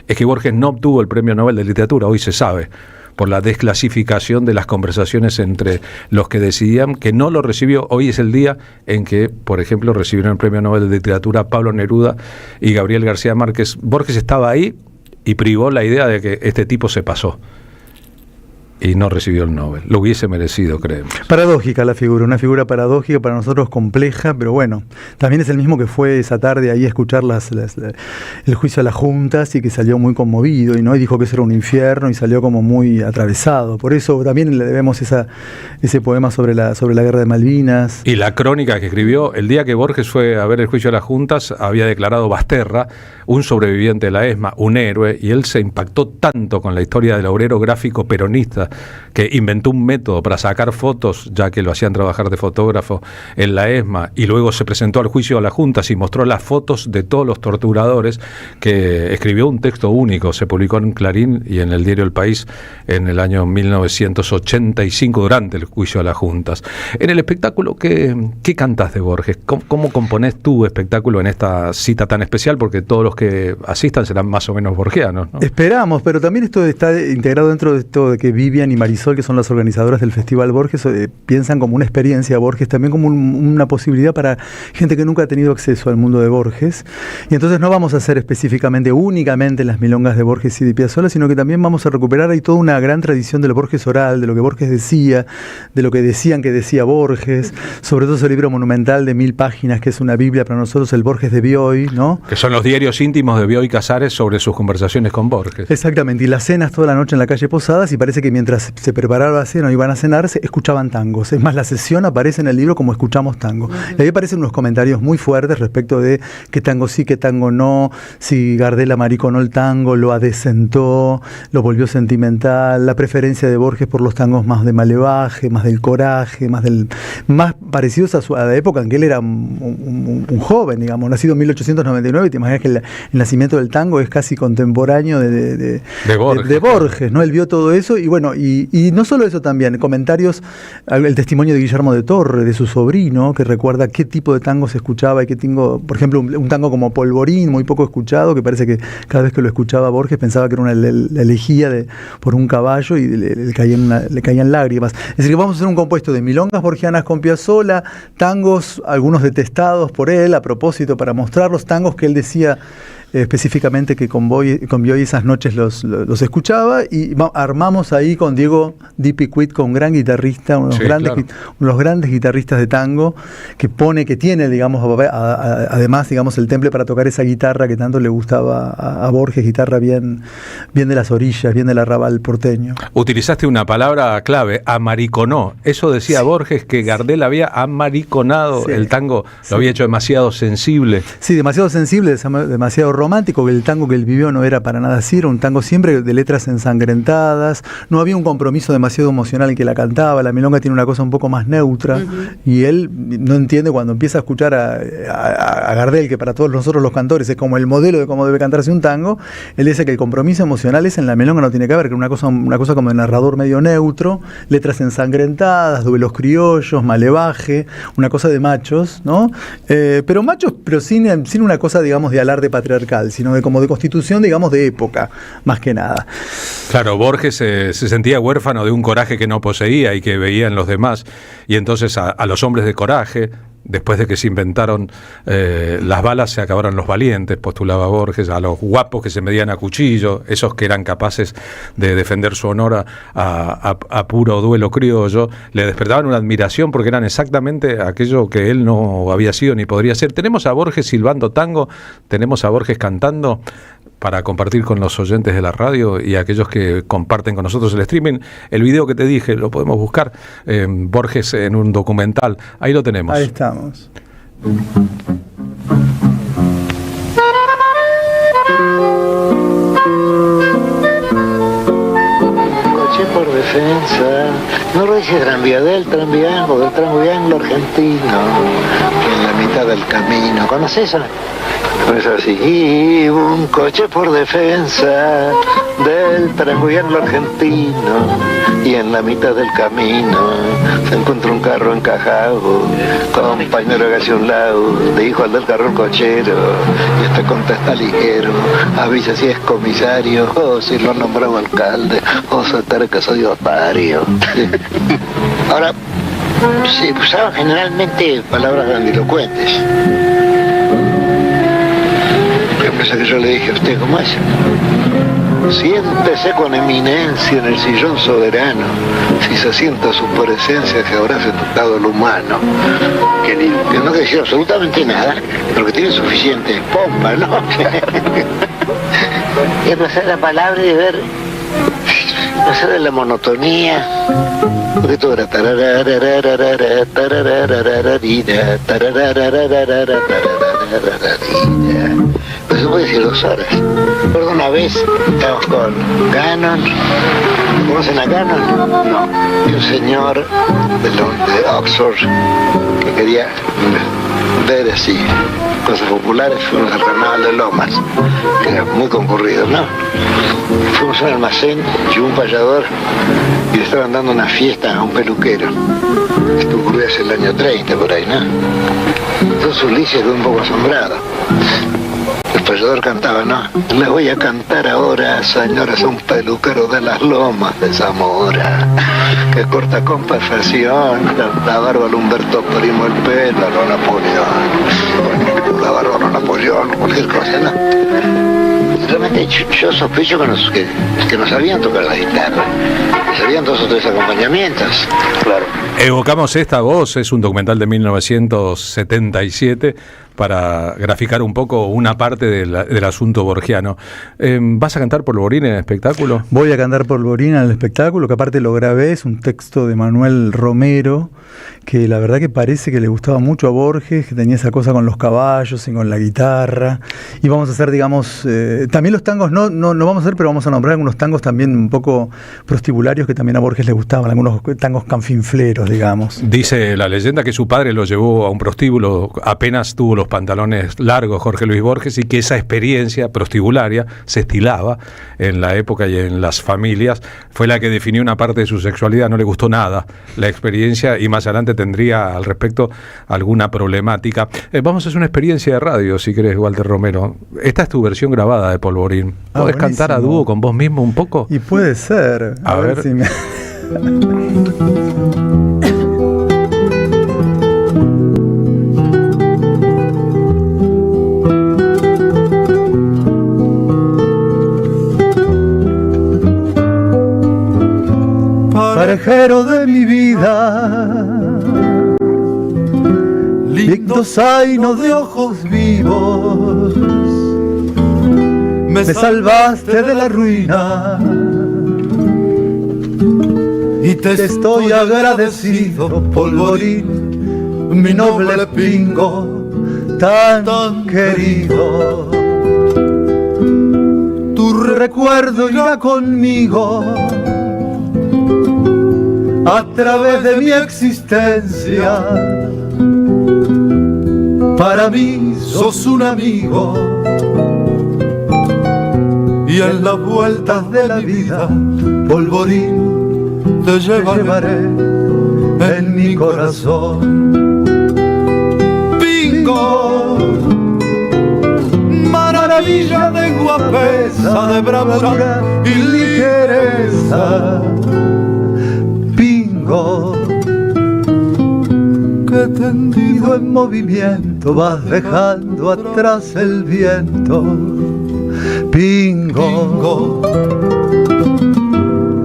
Speaker 2: Es que Borges no obtuvo el premio Nobel de Literatura, hoy se sabe, por la desclasificación de las conversaciones entre los que decidían, que no lo recibió. Hoy es el día en que, por ejemplo, recibieron el premio Nobel de Literatura Pablo Neruda y Gabriel García Márquez. Borges estaba ahí y privó la idea de que este tipo se pasó y no recibió el Nobel. Lo hubiese merecido, creemos.
Speaker 22: Paradójica la figura, una figura paradójica, para nosotros compleja, pero bueno, también es el mismo que fue esa tarde ahí a escuchar el juicio a las juntas y que salió muy conmovido y dijo que eso era un infierno y salió como muy atravesado. Por eso también le debemos ese poema sobre la guerra de Malvinas.
Speaker 2: Y la crónica que escribió el día que Borges fue a ver el juicio a las juntas, había declarado Basterra un sobreviviente de la ESMA, un héroe, y él se impactó tanto con la historia del obrero gráfico peronista que inventó un método para sacar fotos, ya que lo hacían trabajar de fotógrafo en la ESMA, y luego se presentó al juicio a las juntas y mostró las fotos de todos los torturadores, que escribió un texto único, se publicó en Clarín y en el diario El País en el año 1985 durante el juicio a las juntas. En el espectáculo, ¿qué cantás de Borges? ¿Cómo componés tu espectáculo en esta cita tan especial? Porque todos los que asistan serán más o menos borgianos, ¿no?
Speaker 22: Esperamos, pero también esto está integrado dentro de esto de que Vivian y Marisol, que son las organizadoras del Festival Borges, piensan como una experiencia Borges, también como una posibilidad para gente que nunca ha tenido acceso al mundo de Borges. Y entonces no vamos a hacer específicamente, únicamente las milongas de Borges y de Piazzolla, sino que también vamos a recuperar ahí toda una gran tradición de lo Borges oral, de lo que Borges decía, de lo que decían que decía Borges, sobre todo ese libro monumental de 1000 páginas, que es una Biblia para nosotros, el Borges de Bioy, ¿no?
Speaker 2: Que son los diarios íntimos de Bioy Casares sobre sus conversaciones con Borges.
Speaker 22: Exactamente, y las cenas toda la noche en la calle Posadas, y parece que mientras se preparaba la cena o iban a cenar, se escuchaban tangos. Es más, la sesión aparece en el libro como escuchamos tango. Y ahí aparecen unos comentarios muy fuertes respecto de qué tango sí, qué tango no, si Gardel amariconó el tango, lo adecentó, lo volvió sentimental, la preferencia de Borges por los tangos más de malevaje, más del coraje, más parecidos a la época en que él era un joven, digamos, nacido en 1899, te imaginas que el nacimiento del tango es casi contemporáneo de Borges, ¿no? Él vio todo eso y bueno, y no solo eso también, comentarios, el testimonio de Guillermo de Torre, de su sobrino, que recuerda qué tipo de tango se escuchaba y qué tango, por ejemplo, un tango como Polvorín, muy poco escuchado, que parece que cada vez que lo escuchaba Borges pensaba que era una elegía por un caballo y le caían lágrimas. Es decir, que vamos a hacer un compuesto de milongas borgianas con Piazzolla, tangos, algunos detestados por él, a propósito, para mostrarlos, tangos que él decía específicamente que con Bioy esas noches los escuchaba, y armamos ahí con Diego Di Piquit, con un gran guitarrista, uno de los grandes guitarristas de tango, que tiene, digamos, además, digamos, el temple para tocar esa guitarra que tanto le gustaba a Borges, guitarra bien de las orillas, bien del arrabal porteño.
Speaker 2: Utilizaste una palabra clave, amariconó. Eso decía Borges, que Gardel había amariconado el tango, lo había hecho demasiado sensible.
Speaker 22: Sí, demasiado sensible, demasiado romántico, que el tango que él vivió no era para nada así, era un tango siempre de letras ensangrentadas, no había un compromiso demasiado emocional en que la cantaba, la milonga tiene una cosa un poco más neutra, y él no entiende cuando empieza a escuchar a Gardel, que para todos nosotros los cantores es como el modelo de cómo debe cantarse un tango, él dice que el compromiso emocional en la milonga no tiene que ver, que una cosa como de narrador medio neutro, letras ensangrentadas, duelos criollos, malevaje, una cosa de machos, ¿no? Pero sin una cosa, digamos, de alarde patriarcal, sino como de constitución, digamos, de época, más que nada.
Speaker 2: Claro, Borges se sentía huérfano de un coraje que no poseía y que veía en los demás, y entonces a los hombres de coraje, después de que se inventaron las balas, se acabaron los valientes, postulaba Borges, a los guapos que se medían a cuchillo, esos que eran capaces de defender su honor a puro duelo criollo, le despertaban una admiración porque eran exactamente aquello que él no había sido ni podría ser. Tenemos a Borges silbando tango, tenemos a Borges cantando, para compartir con los oyentes de la radio y aquellos que comparten con nosotros el streaming. El video que te dije, lo podemos buscar, Borges en un documental, ahí lo tenemos.
Speaker 22: Ahí estamos.
Speaker 3: Coche por defensa, no dice tranvía del tranviango argentino, que en la mitad del camino, ¿conoces eso? No es así. Y un coche por defensa del tranviango argentino, y en la mitad del camino se encuentra un carro encajado, compañero que hace un lado, le dijo al del carro el cochero, y este contesta ligero, avisa si es comisario, o si lo han nombrado alcalde, o se entera que soy otario. Ahora, se usaban generalmente palabras grandilocuentes. Que yo le dije a usted, ¿cómo es? Siéntese con eminencia en el sillón soberano, si se sienta su presencia que habrá tocado el humano. Que no quiere decir absolutamente nada, pero que tiene suficiente pompa, ¿no? Y pasar la palabra y ver, pasar de la monotonía, porque todo era pues se puede decir 2 horas. Recuerdo una vez, estábamos con Gannon. ¿Conocen a Gannon? No. Y un señor de Oxford que quería ver así cosas populares. Fuimos al carnaval de Lomas, que era muy concurrido, ¿no? Fuimos a un almacén y un payador, y le estaban dando una fiesta a un peluquero. Esto ocurrió hace el año 30 por ahí, ¿no? Entonces Ulises quedó un poco asombrado. El payador cantaba, ¿no? Les voy a cantar ahora, señores, a un peluquero de las Lomas de Zamora, que corta con perfección la barba al Humberto Primo, el pelo a lo Napoleón, la barba a lo Napoleón, cualquier cosa, ¿no? Realmente yo sospecho que no sabían tocar la guitarra, sabían 2 o 3 acompañamientos. Claro.
Speaker 2: Evocamos esta voz, es un documental de 1977, para graficar un poco una parte del asunto borgiano. ¿Vas a cantar Polvorín en el espectáculo?
Speaker 22: Voy a cantar Polvorín en el espectáculo, que aparte lo grabé, es un texto de Manuel Romero, que la verdad que parece que le gustaba mucho a Borges, que tenía esa cosa con los caballos y con la guitarra. Y vamos a hacer, digamos, también los tangos, no vamos a hacer, pero vamos a nombrar algunos tangos también un poco prostibularios que también a Borges le gustaban, algunos tangos canfinfleros, digamos.
Speaker 2: Dice la leyenda que su padre lo llevó a un prostíbulo, apenas tuvo los pantalones largos Jorge Luis Borges, y que esa experiencia prostibularia se estilaba en la época y en las familias, fue la que definió una parte de su sexualidad. No le gustó nada la experiencia y más adelante tendría al respecto alguna problemática. Vamos a hacer una experiencia de radio, si querés, Walter Romero. Esta es tu versión grabada de Polvorín. ¿Podés cantar a dúo con vos mismo un poco?
Speaker 22: Y puede ser.
Speaker 2: A ver
Speaker 22: si me... Parejero de mi vida, lindo zaino de ojos vivos, me salvaste de la ruina y te estoy agradecido, Polvorín, mi noble pingo tan querido. Tu recuerdo irá conmigo a través de mi existencia. Para mí sos un amigo y en las vueltas de la vida, Polvorín, te llevaré en mi corazón. Pingo, maravilla de guapesa, de bravura y ligereza. Que tendido en movimiento vas dejando atrás el viento. Pingo,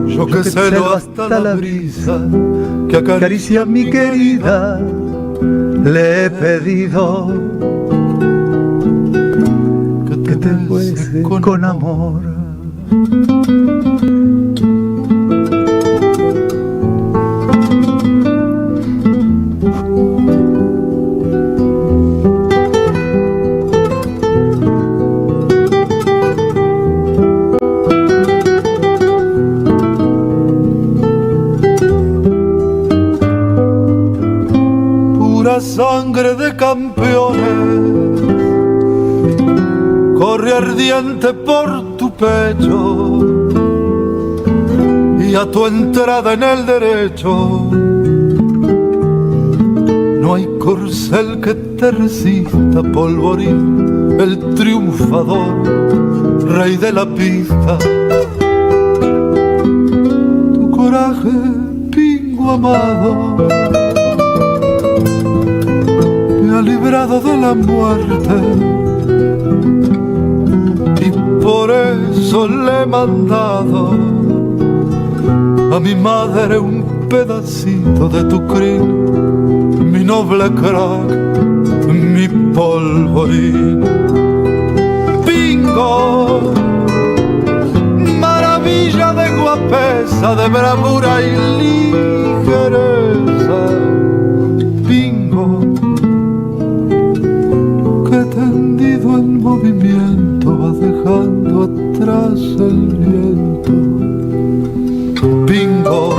Speaker 22: yo que celo hasta la brisa que acaricia a mi querida, le he pedido que te fuese con amor. Sangre de campeones corre ardiente por tu pecho y a tu entrada en el derecho no hay corcel que te resista, Polvorín, el triunfador, rey de la pista. Tu coraje, pingo amado, librado de la muerte y por eso le he mandado a mi madre un pedacito de tu crin, mi noble crack, mi Polvorín. Pingo, maravilla de guapesa, de bravura y ligereza. Pingo, tendido en movimiento va dejando atrás el viento. Pingo,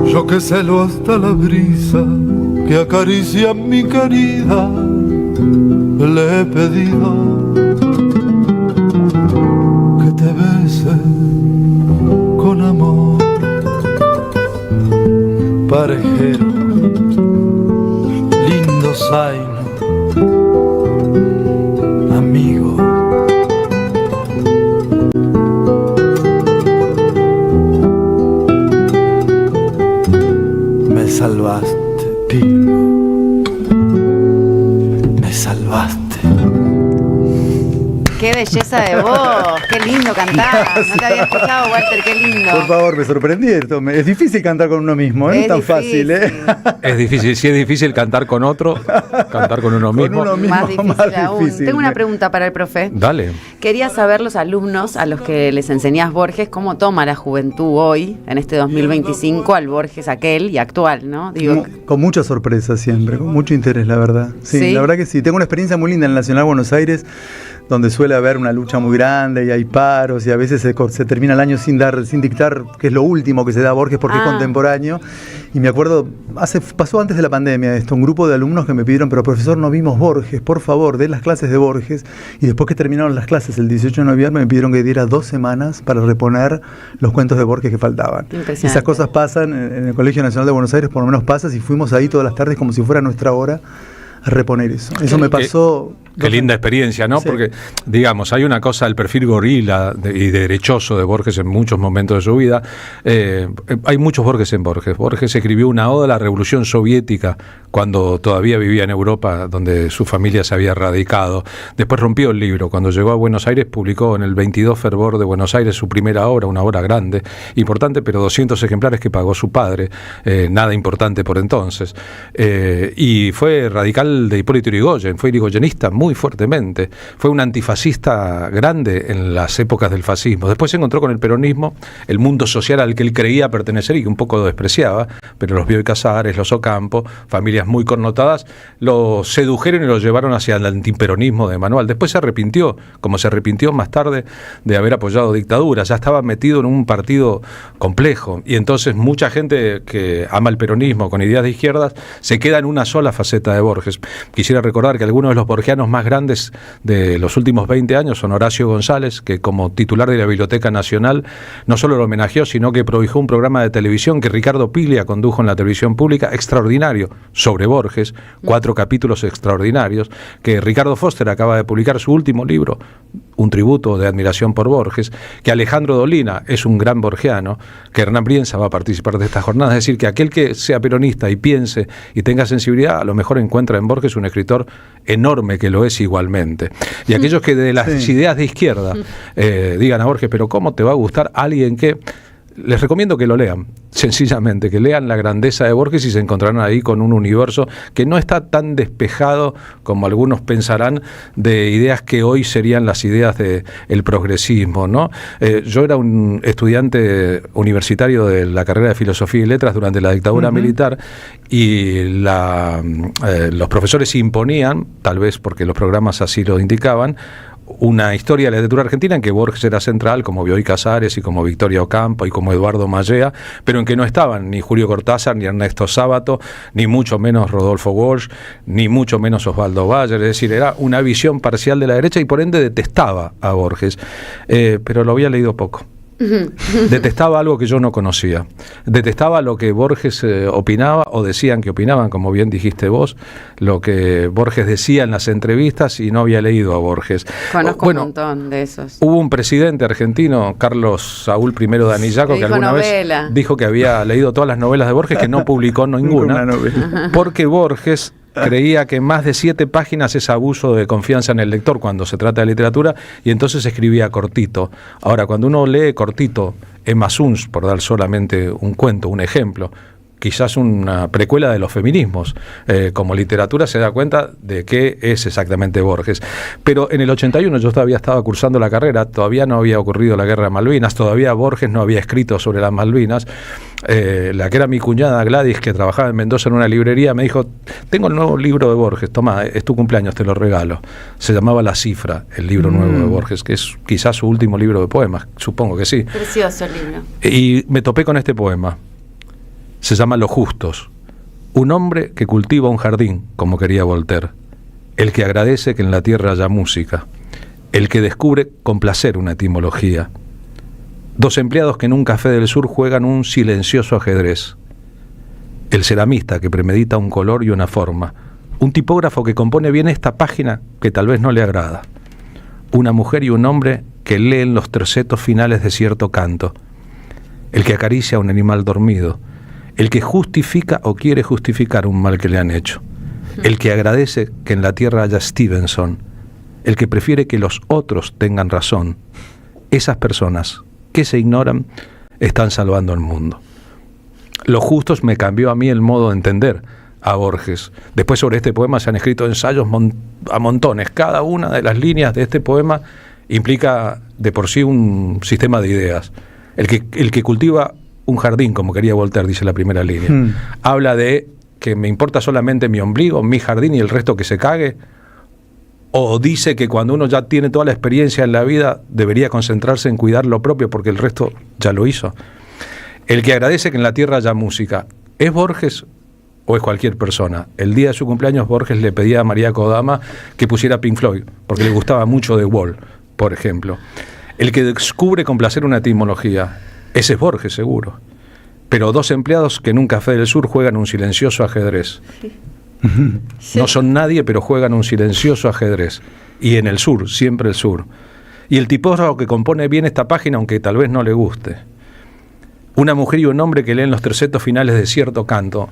Speaker 22: yo que celo hasta la brisa que acaricia a mi querida, le he pedido que te bese con amor. Parejero, lindo zaino, amigo, me salvaste, Pingo, me salvaste.
Speaker 4: Qué belleza de voz. Qué lindo cantar. No te había escuchado, Walter, qué lindo.
Speaker 22: Por favor, me sorprendí esto. Es difícil cantar con uno mismo, ¿eh? No es tan fácil, ¿eh?
Speaker 2: Es difícil. Si es difícil cantar con otro, cantar con uno mismo.
Speaker 4: Más difícil aún. Tengo una pregunta para el profe.
Speaker 2: Dale.
Speaker 4: Quería saber los alumnos a los que les enseñás Borges, cómo toma la juventud hoy, en este 2025, al Borges aquel y actual, ¿no? Digo,
Speaker 22: con mucha sorpresa siempre, con mucho interés, la verdad. Sí, la verdad que sí. Tengo una experiencia muy linda en el Nacional Buenos Aires, donde suele haber una lucha muy grande y hay paros y a veces se termina el año sin dictar qué es lo último que se da a Borges porque es contemporáneo. Y me acuerdo, pasó antes de la pandemia esto, un grupo de alumnos que me pidieron, pero profesor, no vimos Borges, por favor, dé las clases de Borges. Y después que terminaron las clases el 18 de noviembre me pidieron que diera 2 semanas para reponer los cuentos de Borges que faltaban. Esas cosas pasan en el Colegio Nacional de Buenos Aires, por lo menos pasa, y fuimos ahí todas las tardes como si fuera nuestra hora a reponer eso. Eso me pasó.
Speaker 2: Qué linda experiencia, ¿no? Sí. Porque, digamos, hay una cosa, el perfil gorila y derechoso de Borges en muchos momentos de su vida. Hay muchos Borges en Borges. Borges escribió una oda a la Revolución Soviética cuando todavía vivía en Europa, donde su familia se había radicado. Después rompió el libro. Cuando llegó a Buenos Aires, publicó en el 22 Fervor de Buenos Aires su primera obra, una obra grande, importante, pero 200 ejemplares que pagó su padre. Nada importante por entonces. Y fue radical de Hipólito Yrigoyen, fue irigoyenista muy fuertemente, fue un antifascista grande en las épocas del fascismo. Después se encontró con el peronismo, el mundo social al que él creía pertenecer y que un poco lo despreciaba, pero los Bioy Casares, los Ocampo, familias muy connotadas, lo sedujeron y lo llevaron hacia el antiperonismo de Manuel. Después se arrepintió, como se arrepintió más tarde de haber apoyado dictaduras, ya estaba metido en un partido complejo, y entonces mucha gente que ama el peronismo con ideas de izquierdas se queda en una sola faceta de Borges. Quisiera recordar que algunos de los borgianos más grandes de los últimos 20 años son Horacio González, que como titular de la Biblioteca Nacional no solo lo homenajeó, sino que prohijó un programa de televisión que Ricardo Piglia condujo en la televisión pública, extraordinario, sobre Borges, 4 capítulos extraordinarios, que Ricardo Foster acaba de publicar su último libro, un tributo de admiración por Borges, que Alejandro Dolina es un gran borgiano, que Hernán Brienza va a participar de estas jornadas. Es decir, que aquel que sea peronista y piense y tenga sensibilidad, a lo mejor encuentra en Borges un escritor enorme, que lo es igualmente. Y aquellos que de las ideas de izquierda digan a Borges, pero ¿cómo te va a gustar alguien que...? Les recomiendo que lo lean, sencillamente, que lean la grandeza de Borges y se encontrarán ahí con un universo que no está tan despejado como algunos pensarán de ideas que hoy serían las ideas del progresismo, ¿no? Yo era un estudiante universitario de la carrera de Filosofía y Letras durante la dictadura militar y los profesores imponían, tal vez porque los programas así lo indicaban, una historia de la literatura argentina en que Borges era central, como Bioy Casares y como Victoria Ocampo y como Eduardo Mallea, pero en que no estaban ni Julio Cortázar, ni Ernesto Sábato, ni mucho menos Rodolfo Walsh, ni mucho menos Osvaldo Bayer. Es decir, era una visión parcial de la derecha y por ende detestaba a Borges, pero lo había leído poco. Detestaba algo que yo no conocía. Detestaba lo que Borges opinaba o decían que opinaban, como bien dijiste vos, lo que Borges decía en las entrevistas, y no había leído a Borges.
Speaker 4: Conozco un montón de esos.
Speaker 2: Hubo un presidente argentino, Carlos Saúl I de Anillaco, que alguna vez dijo que había leído todas las novelas de Borges, que no publicó ninguna, porque Borges creía que más de 7 páginas es abuso de confianza en el lector cuando se trata de literatura, y entonces escribía cortito. Ahora, cuando uno lee cortito Emma Suns, por dar solamente un cuento, un ejemplo, quizás una precuela de los feminismos, como literatura se da cuenta de qué es exactamente Borges. Pero en el 81 yo todavía estaba cursando la carrera, todavía no había ocurrido la Guerra de Malvinas, todavía Borges no había escrito sobre las Malvinas. La que era mi cuñada Gladys, que trabajaba en Mendoza en una librería, me dijo: tengo el nuevo libro de Borges, toma, es tu cumpleaños, te lo regalo. Se llamaba La Cifra, el libro nuevo de Borges, que es quizás su último libro de poemas, supongo que sí.
Speaker 4: Precioso el libro.
Speaker 2: Y me topé con este poema. Se llama Los Justos. Un hombre que cultiva un jardín, como quería Voltaire. El que agradece que en la tierra haya música. El que descubre con placer una etimología. 2 empleados que en un café del sur juegan un silencioso ajedrez. El ceramista que premedita un color y una forma. Un tipógrafo que compone bien esta página que tal vez no le agrada. Una mujer y un hombre que leen los tercetos finales de cierto canto. El que acaricia a un animal dormido. El que justifica o quiere justificar un mal que le han hecho. El que agradece que en la tierra haya Stevenson. el que prefiere que los otros tengan razón. Esas personas que se ignoran están salvando el mundo. Los Justos me cambió a mí el modo de entender a Borges. Después sobre este poema se han escrito ensayos a montones. Cada una de las líneas de este poema implica de por sí un sistema de ideas. El que cultiva un jardín, como quería Voltaire, dice la primera línea, habla de que me importa solamente mi ombligo, mi jardín y el resto que se cague, o dice que cuando uno ya tiene toda la experiencia en la vida debería concentrarse en cuidar lo propio porque el resto ya lo hizo. El que agradece que en la tierra haya música, ¿es Borges o es cualquier persona? El día de su cumpleaños Borges le pedía a María Kodama que pusiera Pink Floyd porque le gustaba mucho The Wall, por ejemplo. El que descubre con placer una etimología, ese es Borges seguro. Pero dos empleados que en un café del sur juegan un silencioso ajedrez. No son nadie, pero juegan un silencioso ajedrez. Y en el sur, siempre el sur. Y el tipógrafo que compone bien esta página, aunque tal vez no le guste. Una mujer y un hombre que leen los tercetos finales de cierto canto.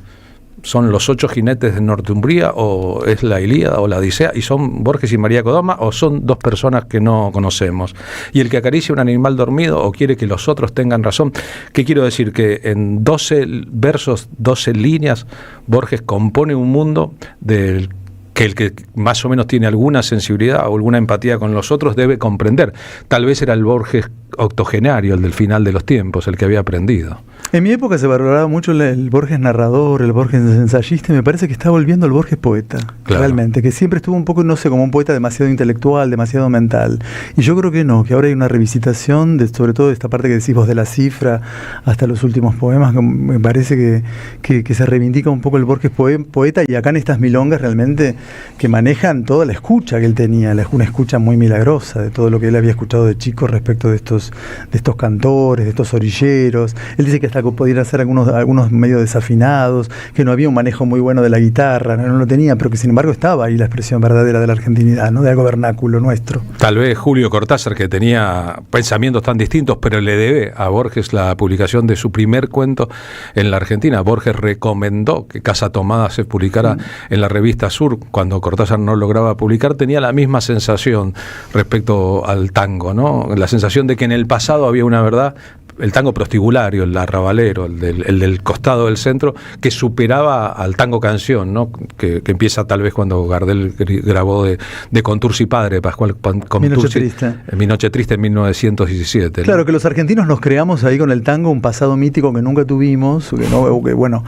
Speaker 2: ¿Son los 8 jinetes de Northumbria o es la Ilíada o la Odisea? ¿Y son Borges y María Kodama o son dos personas que no conocemos? Y el que acaricia un animal dormido o quiere que los otros tengan razón. ¿Qué quiero decir? Que en 12 versos, 12 líneas, Borges compone un mundo del que el que más o menos tiene alguna sensibilidad o alguna empatía con los otros debe comprender. Tal vez era el Borges octogenario, el del final de los tiempos, el que había aprendido.
Speaker 22: En mi época se valoraba mucho el Borges narrador, el Borges ensayista, y me parece que está volviendo el Borges poeta, claro. Realmente, que siempre estuvo un poco, no sé, como un poeta demasiado intelectual, demasiado mental. Y yo creo que no, que ahora hay una revisitación, sobre todo de esta parte que decís vos de la cifra, hasta los últimos poemas, que me parece que se reivindica un poco el Borges poeta, y acá en estas milongas realmente que manejan toda la escucha que él tenía, una escucha muy milagrosa de todo lo que él había escuchado de chico respecto de estos cantores, de estos orilleros. Él dice que hasta podían ser algunos medio desafinados, que no había un manejo muy bueno de la guitarra, no lo tenía, pero que sin embargo estaba ahí la expresión verdadera de la argentinidad, ¿no? De algo vernáculo nuestro.
Speaker 2: Tal vez Julio Cortázar, que tenía pensamientos tan distintos, pero le debe a Borges la publicación de su primer cuento en la Argentina. Borges recomendó que Casa Tomada se publicara en la revista Sur. Cuando Cortázar no lograba publicar, tenía la misma sensación respecto al tango, ¿no? La sensación de que en el pasado había una verdad, el tango prostibulario, el arrabalero, el del costado del centro, que superaba al tango canción, ¿no? Que empieza tal vez cuando Gardel grabó de Contursi padre, Pascual Contursi, Mi Noche Triste. Mi Noche Triste en 1917.
Speaker 22: Claro, ¿no? Que los argentinos nos creamos ahí con el tango un pasado mítico que nunca tuvimos, que bueno,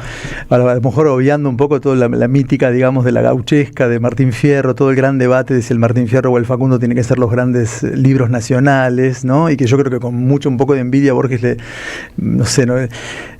Speaker 22: a lo mejor obviando un poco toda la mítica, digamos, de la gauchesca, de Martín Fierro, todo el gran debate de si el Martín Fierro o el Facundo tienen que ser los grandes libros nacionales, ¿no? Y que yo creo que con un poco de envidia Borges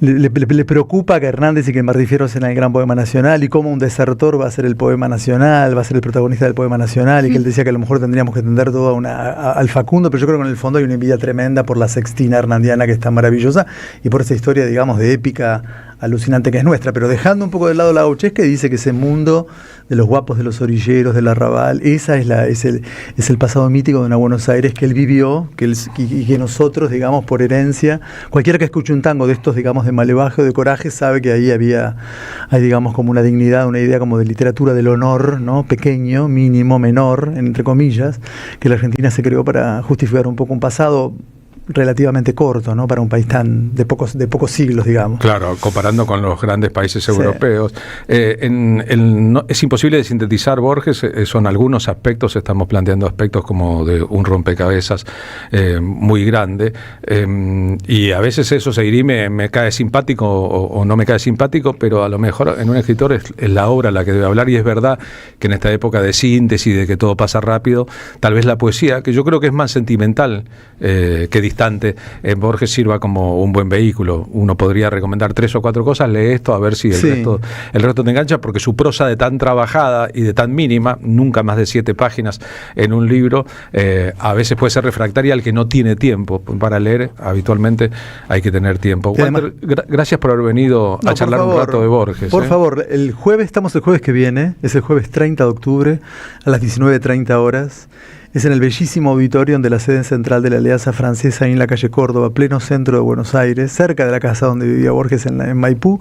Speaker 22: le preocupa que Hernández y que Martín Fierro sean el gran poema nacional, y cómo un desertor va a ser el poema nacional, va a ser el protagonista del poema nacional, y que él decía que a lo mejor tendríamos que tender todo al Facundo, pero yo creo que en el fondo hay una envidia tremenda por la sextina hernandiana, que es tan maravillosa, y por esa historia, digamos, de épica alucinante que es nuestra, pero dejando un poco de lado la gauchesca, dice que ese mundo de los guapos, de los orilleros, del arrabal, es el pasado mítico de una Buenos Aires que él vivió, y que nosotros, digamos, por herencia, cualquiera que escuche un tango de estos, digamos, de malevaje o de coraje, sabe que ahí hay, digamos, como una dignidad, una idea como de literatura del honor, ¿no? Pequeño, mínimo, menor, entre comillas, que la Argentina se creó para justificar un poco un pasado relativamente corto, ¿no? Para un país tan de pocos siglos, digamos.
Speaker 2: Claro, comparando con los grandes países europeos. Es imposible de sintetizar Borges, son algunos aspectos, estamos planteando aspectos como de un rompecabezas muy grande, y a veces eso se dirime, me cae simpático o no me cae simpático, pero a lo mejor en un escritor es la obra la que debe hablar, y es verdad que en esta época de síntesis, de que todo pasa rápido, tal vez la poesía, que yo creo que es más sentimental que distante, en Borges sirva como un buen vehículo. Uno podría recomendar 3 o 4 cosas, lee esto a ver si el resto te engancha, porque su prosa de tan trabajada y de tan mínima, nunca más de 7 páginas en un libro, a veces puede ser refractaria al que no tiene tiempo para leer. Habitualmente hay que tener tiempo. Walter, gracias por haber venido a charlar un rato de Borges.
Speaker 22: Por favor, estamos el jueves que viene, es el jueves 30 de octubre a las 19:30 horas. Es en el bellísimo auditorio de la sede central de la Alianza Francesa, ahí en la calle Córdoba, pleno centro de Buenos Aires, cerca de la casa donde vivía Borges en Maipú.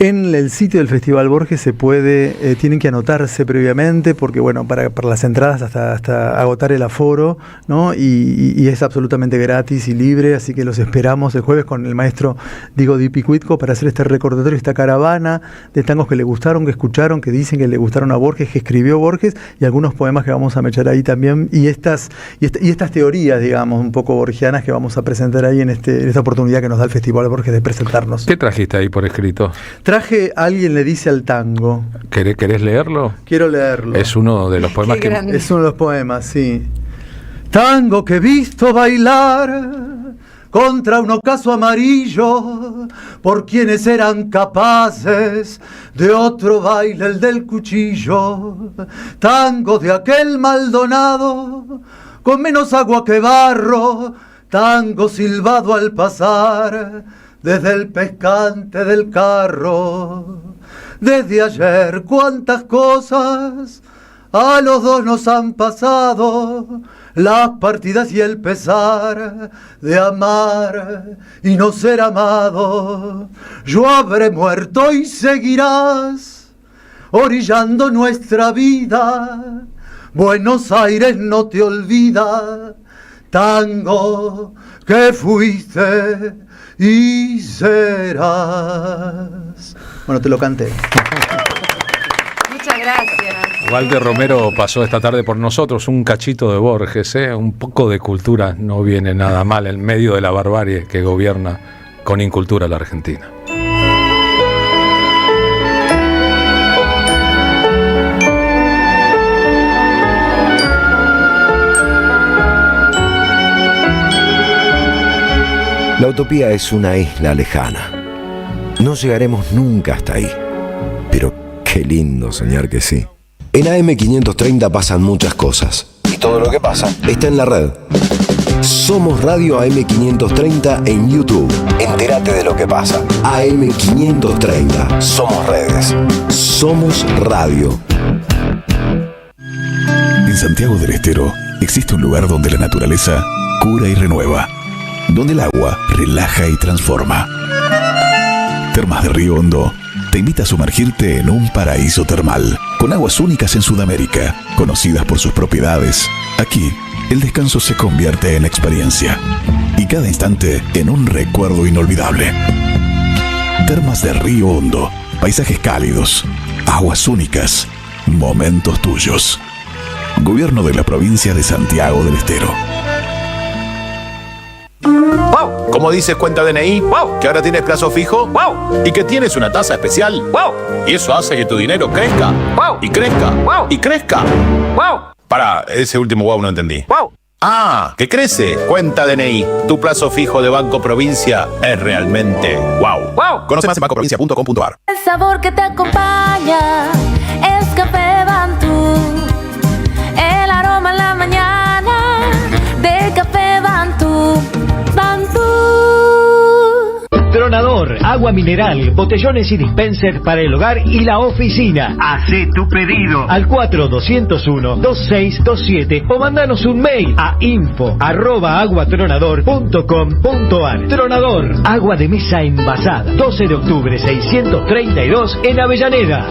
Speaker 22: En el sitio del Festival Borges se puede, tienen que anotarse previamente porque, bueno, para las entradas hasta agotar el aforo, ¿no? Y es absolutamente gratis y libre, así que los esperamos el jueves con el maestro Diego Di Picuitco para hacer este recordatorio, esta caravana de tangos que le gustaron, que escucharon, que dicen que le gustaron a Borges, que escribió Borges, y algunos poemas que vamos a mechar ahí también, y estas teorías, digamos, un poco borgianas que vamos a presentar ahí en esta oportunidad que nos da el Festival Borges de presentarnos.
Speaker 2: ¿Qué trajiste ahí por escrito?
Speaker 22: Traje Alguien le dice al tango.
Speaker 2: ¿Querés leerlo?
Speaker 22: Quiero leerlo.
Speaker 2: Es uno de los poemas
Speaker 22: Es uno de los poemas, sí. Tango que he visto bailar contra un ocaso amarillo por quienes eran capaces de otro baile, el del cuchillo. Tango de aquel Maldonado con menos agua que barro, tango silbado al pasar desde el pescante del carro. Desde ayer cuántas cosas a los dos nos han pasado, las partidas y el pesar de amar y no ser amado. Yo habré muerto y seguirás orillando nuestra vida. Buenos Aires no te olvida, tango que fuiste y serás. Bueno, te lo canté.
Speaker 4: Muchas gracias.
Speaker 2: Walter Romero pasó esta tarde por nosotros, un cachito de Borges, un poco de cultura no viene nada mal en medio de la barbarie que gobierna con incultura la Argentina.
Speaker 1: La utopía es una isla lejana. No llegaremos nunca hasta ahí. Pero qué lindo soñar que sí. En AM530 pasan muchas cosas. Y todo lo que pasa está en la red. Somos Radio AM530 en YouTube. Entérate de lo que pasa. AM530. Somos redes. Somos radio.
Speaker 5: En Santiago del Estero existe un lugar donde la naturaleza cura y renueva, donde el agua relaja y transforma. Termas de Río Hondo te invita a sumergirte en un paraíso termal, con aguas únicas en Sudamérica, conocidas por sus propiedades. Aquí, el descanso se convierte en experiencia, y cada instante en un recuerdo inolvidable. Termas de Río Hondo, paisajes cálidos, aguas únicas, momentos tuyos. Gobierno de la provincia de Santiago del Estero.
Speaker 7: ¡Wow! Como dices cuenta DNI, ¡wow! Que ahora tienes plazo fijo, ¡wow! Y que tienes una tasa especial, ¡wow! Y eso hace que tu dinero crezca, ¡wow! Y crezca, ¡wow! Y crezca, ¡wow! Para, ese último wow no entendí. ¡Wow! Ah, que crece. Cuenta DNI. Tu plazo fijo de Banco Provincia es realmente wow. ¡Wow! Conoce más en bancoprovincia.com.ar.
Speaker 23: El sabor que te acompaña es Café Bantú. El aroma en la mañana de Café Bantú.
Speaker 19: Tronador, agua mineral, botellones y dispensers para el hogar y la oficina. Hacé tu pedido al 4201-2627 o mandanos un mail a info@aguatronador.com.ar. Tronador, agua de mesa envasada. 12 de octubre 632 en Avellaneda.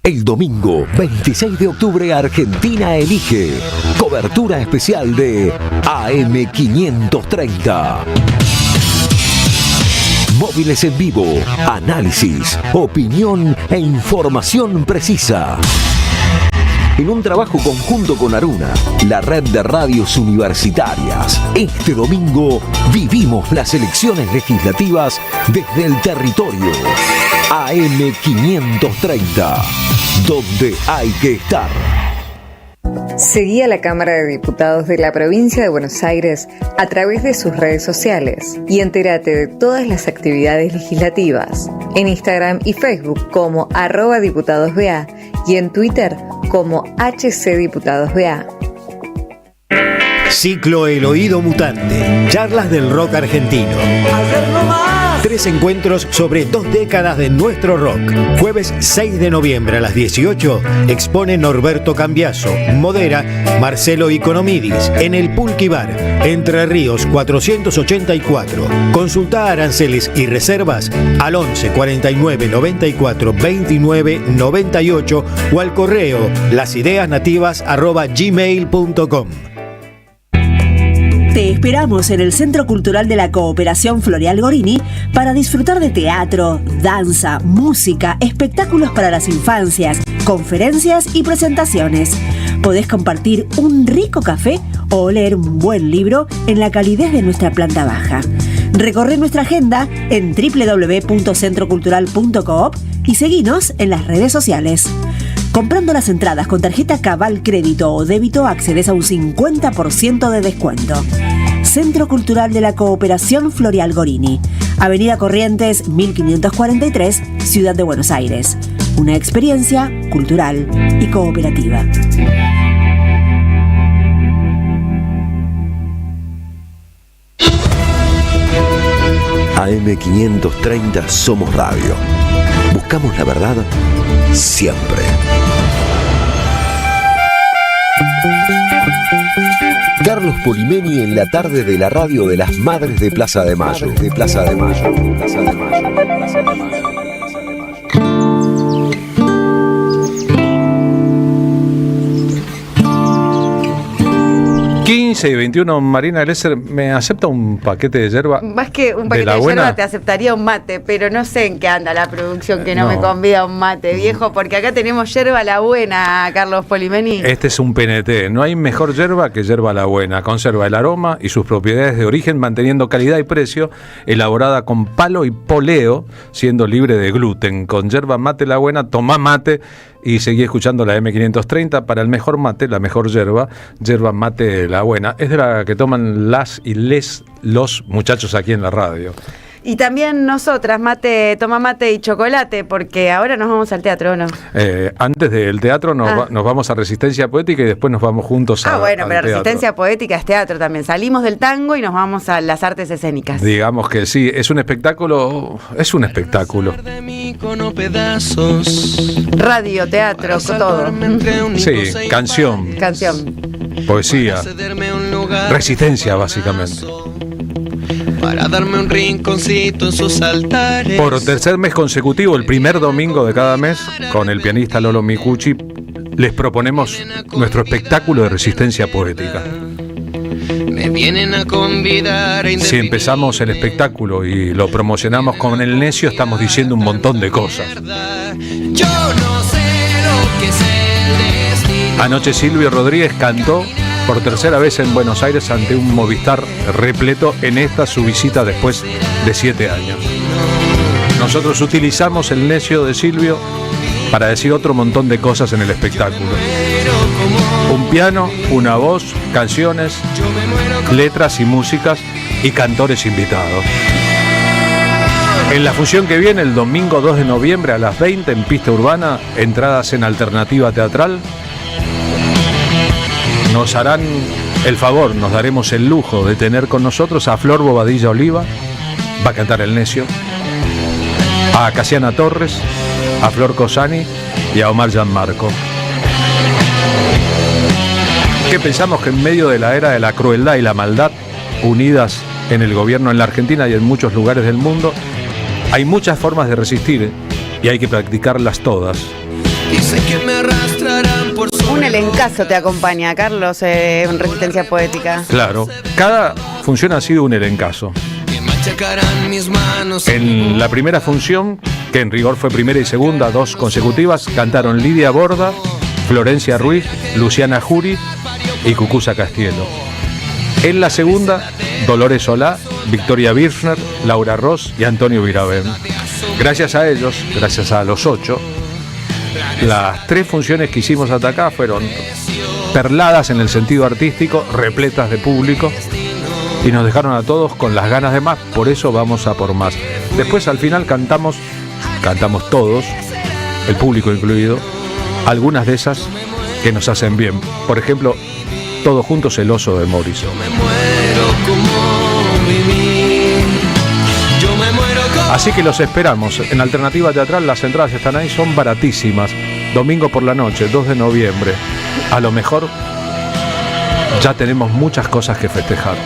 Speaker 1: El domingo 26 de octubre Argentina elige. Cobertura especial de AM530. Móviles en vivo, análisis, opinión e información precisa. En un trabajo conjunto con Aruna, la red de radios universitarias, este domingo vivimos las elecciones legislativas desde el territorio. AM530, donde hay que estar.
Speaker 24: Seguí a la Cámara de Diputados de la Provincia de Buenos Aires a través de sus redes sociales y entérate de todas las actividades legislativas en Instagram y Facebook como @diputadosBA y en Twitter como HCDiputadosBA.
Speaker 19: Ciclo El Oído Mutante. Charlas del rock argentino.
Speaker 16: Ayer nomás
Speaker 6: 3 encuentros sobre 2 décadas de nuestro rock. Jueves 6 de noviembre a las 18 expone Norberto Cambiaso. Modera Marcelo Economidis en el Pulqui Bar, Entre Ríos 484. Consulta aranceles y reservas al 11 49 94 29 98 o al correo lasideasnativas@gmail.com.
Speaker 8: Te esperamos en el Centro Cultural de la Cooperación Floreal Gorini para disfrutar de teatro, danza, música, espectáculos para las infancias, conferencias y presentaciones. Podés compartir un rico café o leer un buen libro en la calidez de nuestra planta baja. Recorre nuestra agenda en www.centrocultural.coop y seguinos en las redes sociales. Comprando las entradas con tarjeta Cabal Crédito o Débito accedes a un 50% de descuento. Centro Cultural de la Cooperación Floreal Gorini, Avenida Corrientes 1543, Ciudad de Buenos Aires. Una experiencia cultural y cooperativa.
Speaker 1: AM530 Somos Radio. Buscamos la verdad siempre. Carlos Polimeni en la tarde de la radio de las Madres de Plaza de Mayo.
Speaker 2: 15 y 21, Marina Lesser, ¿me acepta un paquete de yerba?
Speaker 4: Más que un paquete
Speaker 2: la
Speaker 4: de
Speaker 2: buena?
Speaker 4: yerba te aceptaría un mate, pero no sé en qué anda la producción que no me convida un mate, viejo, porque acá tenemos yerba la buena, Carlos Polimeni.
Speaker 2: Este es un PNT. No hay mejor yerba que yerba la buena. Conserva el aroma y sus propiedades de origen, manteniendo calidad y precio. Elaborada con palo y poleo, siendo libre de gluten. Con yerba mate la buena, toma mate y seguí escuchando la M530 para el mejor mate, la mejor yerba mate la buena. Es de la que toman las y los muchachos aquí en la radio.
Speaker 4: Y también nosotras, toma mate y chocolate, porque ahora nos vamos al teatro, ¿no?
Speaker 2: Antes del teatro nos vamos a Resistencia Poética y después nos vamos juntos al
Speaker 4: pero
Speaker 2: teatro.
Speaker 4: Resistencia Poética es teatro también. Salimos del tango y nos vamos a las artes escénicas.
Speaker 2: Digamos que sí, es un espectáculo.
Speaker 4: Radio, teatro, todo.
Speaker 2: Sí, canción, poesía, resistencia básicamente.
Speaker 9: Para darme un rinconcito en sus altares.
Speaker 2: Por tercer mes consecutivo, el primer domingo de cada mes, con el pianista Lolo Micucci, les proponemos nuestro espectáculo de resistencia poética.
Speaker 9: Me vienen a convidar a
Speaker 2: Si empezamos el espectáculo y lo promocionamos con el necio, estamos diciendo un montón de cosas.
Speaker 9: Yo no sé lo que es el destino.
Speaker 2: Anoche Silvio Rodríguez cantó por tercera vez en Buenos Aires ante un Movistar repleto en esta su visita después de 7 años. Nosotros utilizamos el necio de Silvio para decir otro montón de cosas en el espectáculo. Un piano, una voz, canciones, letras y músicas y cantores invitados. En la función que viene, el domingo 2 de noviembre a las 20 en Pista Urbana, entradas en Alternativa Teatral. Nos harán el favor, nos daremos el lujo de tener con nosotros a Flor Bobadilla Oliva, va a cantar el necio, a Casiana Torres, a Flor Cosani y a Omar Gianmarco. Que pensamos que en medio de la era de la crueldad y la maldad, unidas en el gobierno en la Argentina y en muchos lugares del mundo, hay muchas formas de resistir y hay que practicarlas todas.
Speaker 9: Dicen que me arrastrarán por
Speaker 4: Un elencazo te acompaña, Carlos, en Resistencia Poética.
Speaker 2: Claro, cada función ha sido un elencazo.
Speaker 9: mis manos.
Speaker 2: En la primera función, que en rigor fue primera y segunda, 2 consecutivas, cantaron Lidia Borda, Florencia Ruiz, Luciana Jury y Cucuza Castielo. En la segunda, Dolores Solá, Victoria Birchner, Laura Ross y Antonio Virabén. Gracias a ellos, gracias a los 8, las 3 funciones que hicimos hasta acá fueron perladas en el sentido artístico, repletas de público, y nos dejaron a todos con las ganas de más, por eso vamos a por más. Después al final cantamos todos, el público incluido, algunas de esas que nos hacen bien. Por ejemplo, Todos Juntos, El Oso de Morrison.
Speaker 9: Yo me muero como vivir. Yo me muero como
Speaker 2: Así que los esperamos. En Alternativa Teatral las entradas están ahí, son baratísimas. Domingo por la noche, 2 de noviembre. A lo mejor ya tenemos muchas cosas que festejar.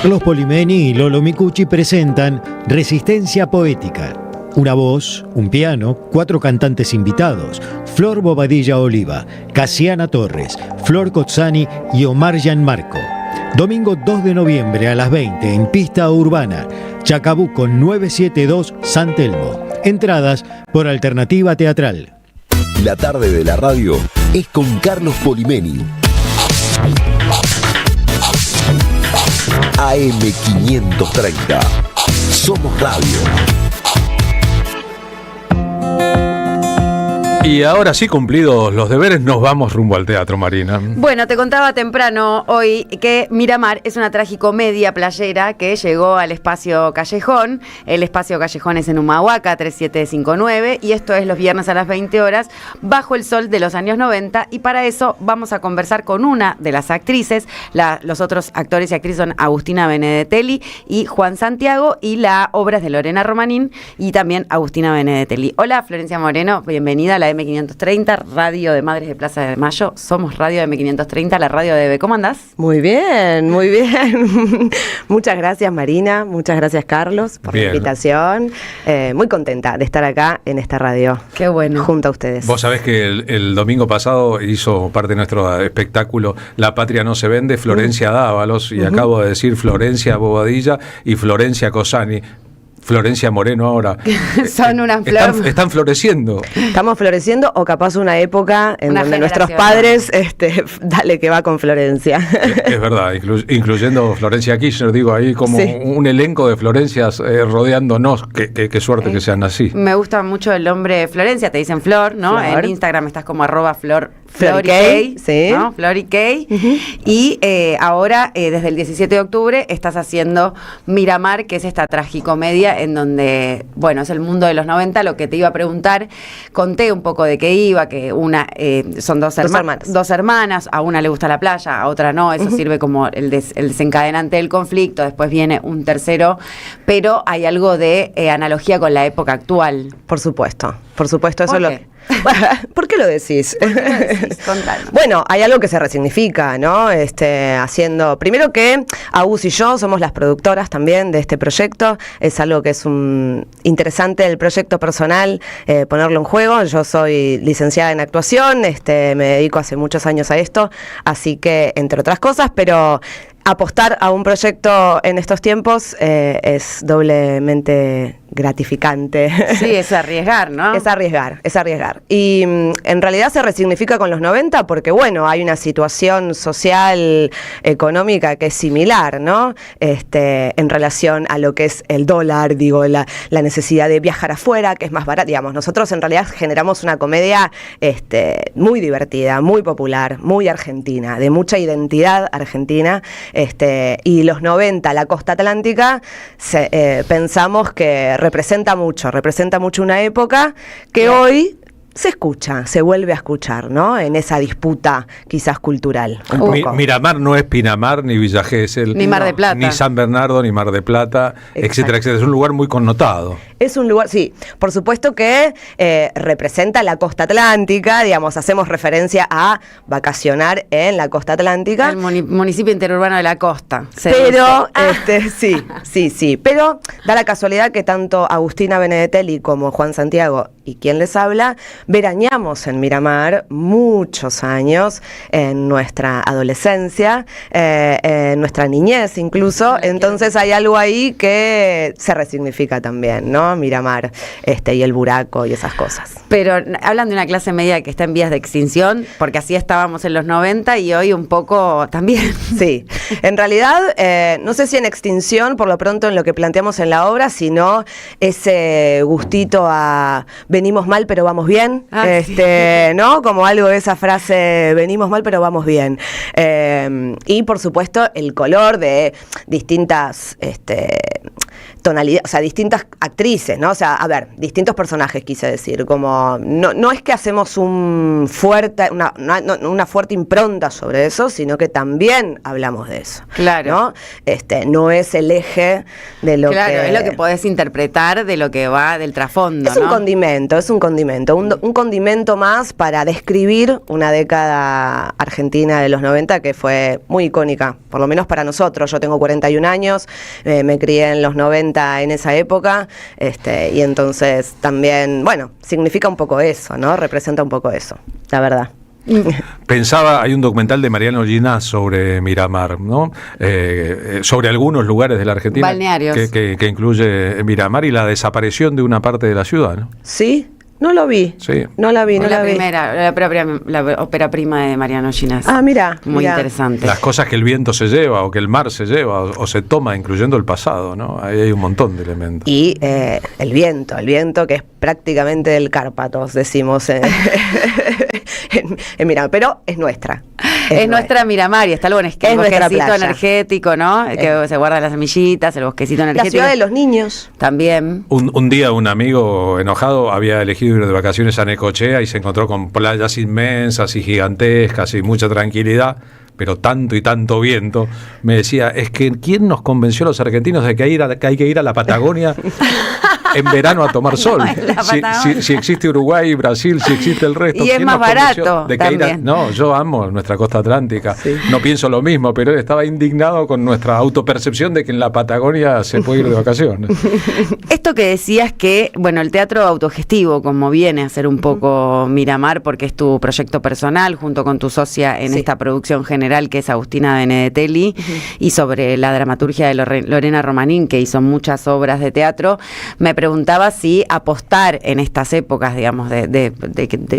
Speaker 6: Los Polimeni y Lolo Micucci presentan Resistencia Poética. Una voz, un piano, 4 cantantes invitados: Flor Bobadilla Oliva, Casiana Torres, Flor Cozzani y Omar Gianmarco. Domingo 2 de noviembre a las 20 en Pista Urbana, Chacabuco 972 San Telmo. Entradas por Alternativa Teatral.
Speaker 1: La tarde de la radio es con Carlos Polimeni. AM530. Somos radio.
Speaker 2: Y ahora sí, cumplidos los deberes, nos vamos rumbo al teatro, Marina.
Speaker 4: Bueno, te contaba temprano hoy que Miramar es una tragicomedia playera que llegó al Espacio Callejón. El Espacio Callejón es en Humahuaca, 3759, y esto es los viernes a las 20 horas, bajo el sol de los años 90. Y para eso vamos a conversar con una de las actrices. Los otros actores y actrices son Agustina Benedetelli y Juan Santiago, y la obra es de Lorena Romanín y también Agustina Benedetelli. Hola, Florencia Moreno, bienvenida a la M530, radio de Madres de Plaza de Mayo. Somos radio de M530, la radio de EVE. ¿Cómo andás?
Speaker 10: Muy bien, muy bien. Muchas gracias, Marina. Muchas gracias, Carlos, por la invitación. Muy contenta de estar acá en esta radio.
Speaker 4: Qué bueno.
Speaker 10: Junto a ustedes.
Speaker 2: Vos sabés que el domingo pasado hizo parte de nuestro espectáculo La Patria No Se Vende, Florencia Dávalos, y acabo de decir Florencia Bobadilla y Florencia Cozzani. Florencia Moreno ahora.
Speaker 4: Son unas flores.
Speaker 2: Están floreciendo.
Speaker 10: Estamos floreciendo, o capaz una época en donde nuestros padres, dale que va con Florencia.
Speaker 2: Es verdad, incluyendo Florencia Kirchner, digo, ahí como un elenco de Florencias rodeándonos. Qué suerte que sean así.
Speaker 4: Me gusta mucho el nombre Florencia, te dicen Flor, ¿no?
Speaker 10: Flor.
Speaker 4: En Instagram estás como @Flor.
Speaker 10: Florikay, sí.
Speaker 4: ¿No? Florikay. Y ahora, desde el 17 de octubre, estás haciendo Miramar, que es esta tragicomedia en donde, bueno, es el mundo de los 90. Lo que te iba a preguntar, conté un poco de qué iba, que son dos hermanas, a una le gusta la playa, a otra no, eso sirve como el desencadenante del conflicto, después viene un tercero, pero hay algo de analogía con la época actual.
Speaker 10: Por supuesto, eso
Speaker 4: ¿Por
Speaker 10: es lo
Speaker 4: qué?
Speaker 10: que... ¿Por qué lo decís?
Speaker 4: Contanos.
Speaker 10: Bueno, hay algo que se resignifica, ¿no? Haciendo, primero que Agus y yo somos las productoras también de este proyecto. Es algo que es interesante del proyecto personal, ponerlo en juego. Yo soy licenciada en actuación, me dedico hace muchos años a esto, así que, entre otras cosas, pero apostar a un proyecto en estos tiempos es doblemente gratificante.
Speaker 4: Sí, es arriesgar, ¿no?
Speaker 10: Es arriesgar. Y en realidad se resignifica con los 90 porque, bueno, hay una situación social, económica que es similar, ¿no? En relación a lo que es el dólar, digo, la necesidad de viajar afuera, que es más barato. Digamos, nosotros en realidad generamos una comedia muy divertida, muy popular, muy argentina, de mucha identidad argentina. Y los 90, la costa atlántica, pensamos que representa mucho una época que hoy se vuelve a escuchar, ¿no? En esa disputa quizás cultural.
Speaker 2: Miramar no es Pinamar, ni Villa Gesell,
Speaker 4: ni Mar de Plata,
Speaker 2: ni San Bernardo, ni Mar de Plata, etcétera, etcétera. Es un lugar muy connotado.
Speaker 10: Es un lugar, sí, por supuesto que representa la costa atlántica, digamos, hacemos referencia a vacacionar en la costa atlántica.
Speaker 4: El municipio interurbano de la costa.
Speaker 10: Pero, sí, pero da la casualidad que tanto Agustina Benedetelli como Juan Santiago y quien les habla, veraneamos en Miramar muchos años, en nuestra adolescencia, en nuestra niñez incluso, entonces hay algo ahí que se resignifica también, ¿no? Miramar, y el buraco y esas cosas.
Speaker 4: Pero hablan de una clase media que está en vías de extinción, porque así estábamos en los 90 y hoy un poco también.
Speaker 10: Sí, en realidad, no sé si en extinción, por lo pronto en lo que planteamos en la obra, sino ese gustito a venimos mal pero vamos bien, ¿no? Como algo de esa frase, venimos mal pero vamos bien. Y por supuesto el color de distintas tonalidad, o sea, distintas actrices, ¿no? O sea, a ver, distintos personajes quise decir, como no es que hacemos una fuerte impronta sobre eso, sino que también hablamos de eso.
Speaker 4: Claro.
Speaker 10: ¿No? No es el eje de lo
Speaker 4: claro,
Speaker 10: que...
Speaker 4: es lo que podés interpretar de lo que va del trasfondo,
Speaker 10: Es un condimento, un condimento más para describir una década argentina de los 90 que fue muy icónica, por lo menos para nosotros. Yo tengo 41 años, me crié en los 90 en esa época, y entonces también, bueno, significa un poco eso, ¿no? Representa un poco eso, la verdad.
Speaker 2: Pensaba, hay un documental de Mariano Ginás sobre Miramar, ¿no? Sobre algunos lugares de la Argentina.
Speaker 4: Balnearios.
Speaker 2: Que incluye Miramar y la desaparición de una parte de la ciudad, ¿no?
Speaker 10: Sí. No lo vi.
Speaker 2: Sí.
Speaker 10: No la vi.
Speaker 4: La ópera prima de Mariano Ginás.
Speaker 10: Ah, mira.
Speaker 4: Muy interesante.
Speaker 2: Las cosas que el viento se lleva o que el mar se lleva o se toma, incluyendo el pasado, ¿no? Ahí hay un montón de elementos.
Speaker 10: Y el viento que es prácticamente el Cárpatos, decimos en Miramar, pero es nuestra.
Speaker 4: Es nuestra Miramar y está el bosquecito energético, ¿no? Que se guardan las semillitas, el bosquecito energético.
Speaker 10: La ciudad de los niños.
Speaker 4: También.
Speaker 2: Un día un amigo enojado había elegido ir de vacaciones a Necochea y se encontró con playas inmensas y gigantescas y mucha tranquilidad, pero tanto y tanto viento. Me decía, es que ¿quién nos convenció a los argentinos de que hay que ir a la Patagonia en verano a tomar sol? Si existe Uruguay, Brasil, si existe el resto.
Speaker 4: Y es más barato también.
Speaker 2: No, yo amo nuestra costa atlántica. Sí. No pienso lo mismo, pero él estaba indignado con nuestra autopercepción de que en la Patagonia se puede ir de vacaciones.
Speaker 4: Esto que decías que, bueno, el teatro autogestivo, como viene a ser un poco Miramar, porque es tu proyecto personal, junto con tu socia en esta producción general, que es Agustina Benedetelli, y sobre la dramaturgia de Lorena Romanín, que hizo muchas obras de teatro, me preguntaba si apostar en estas épocas, digamos, de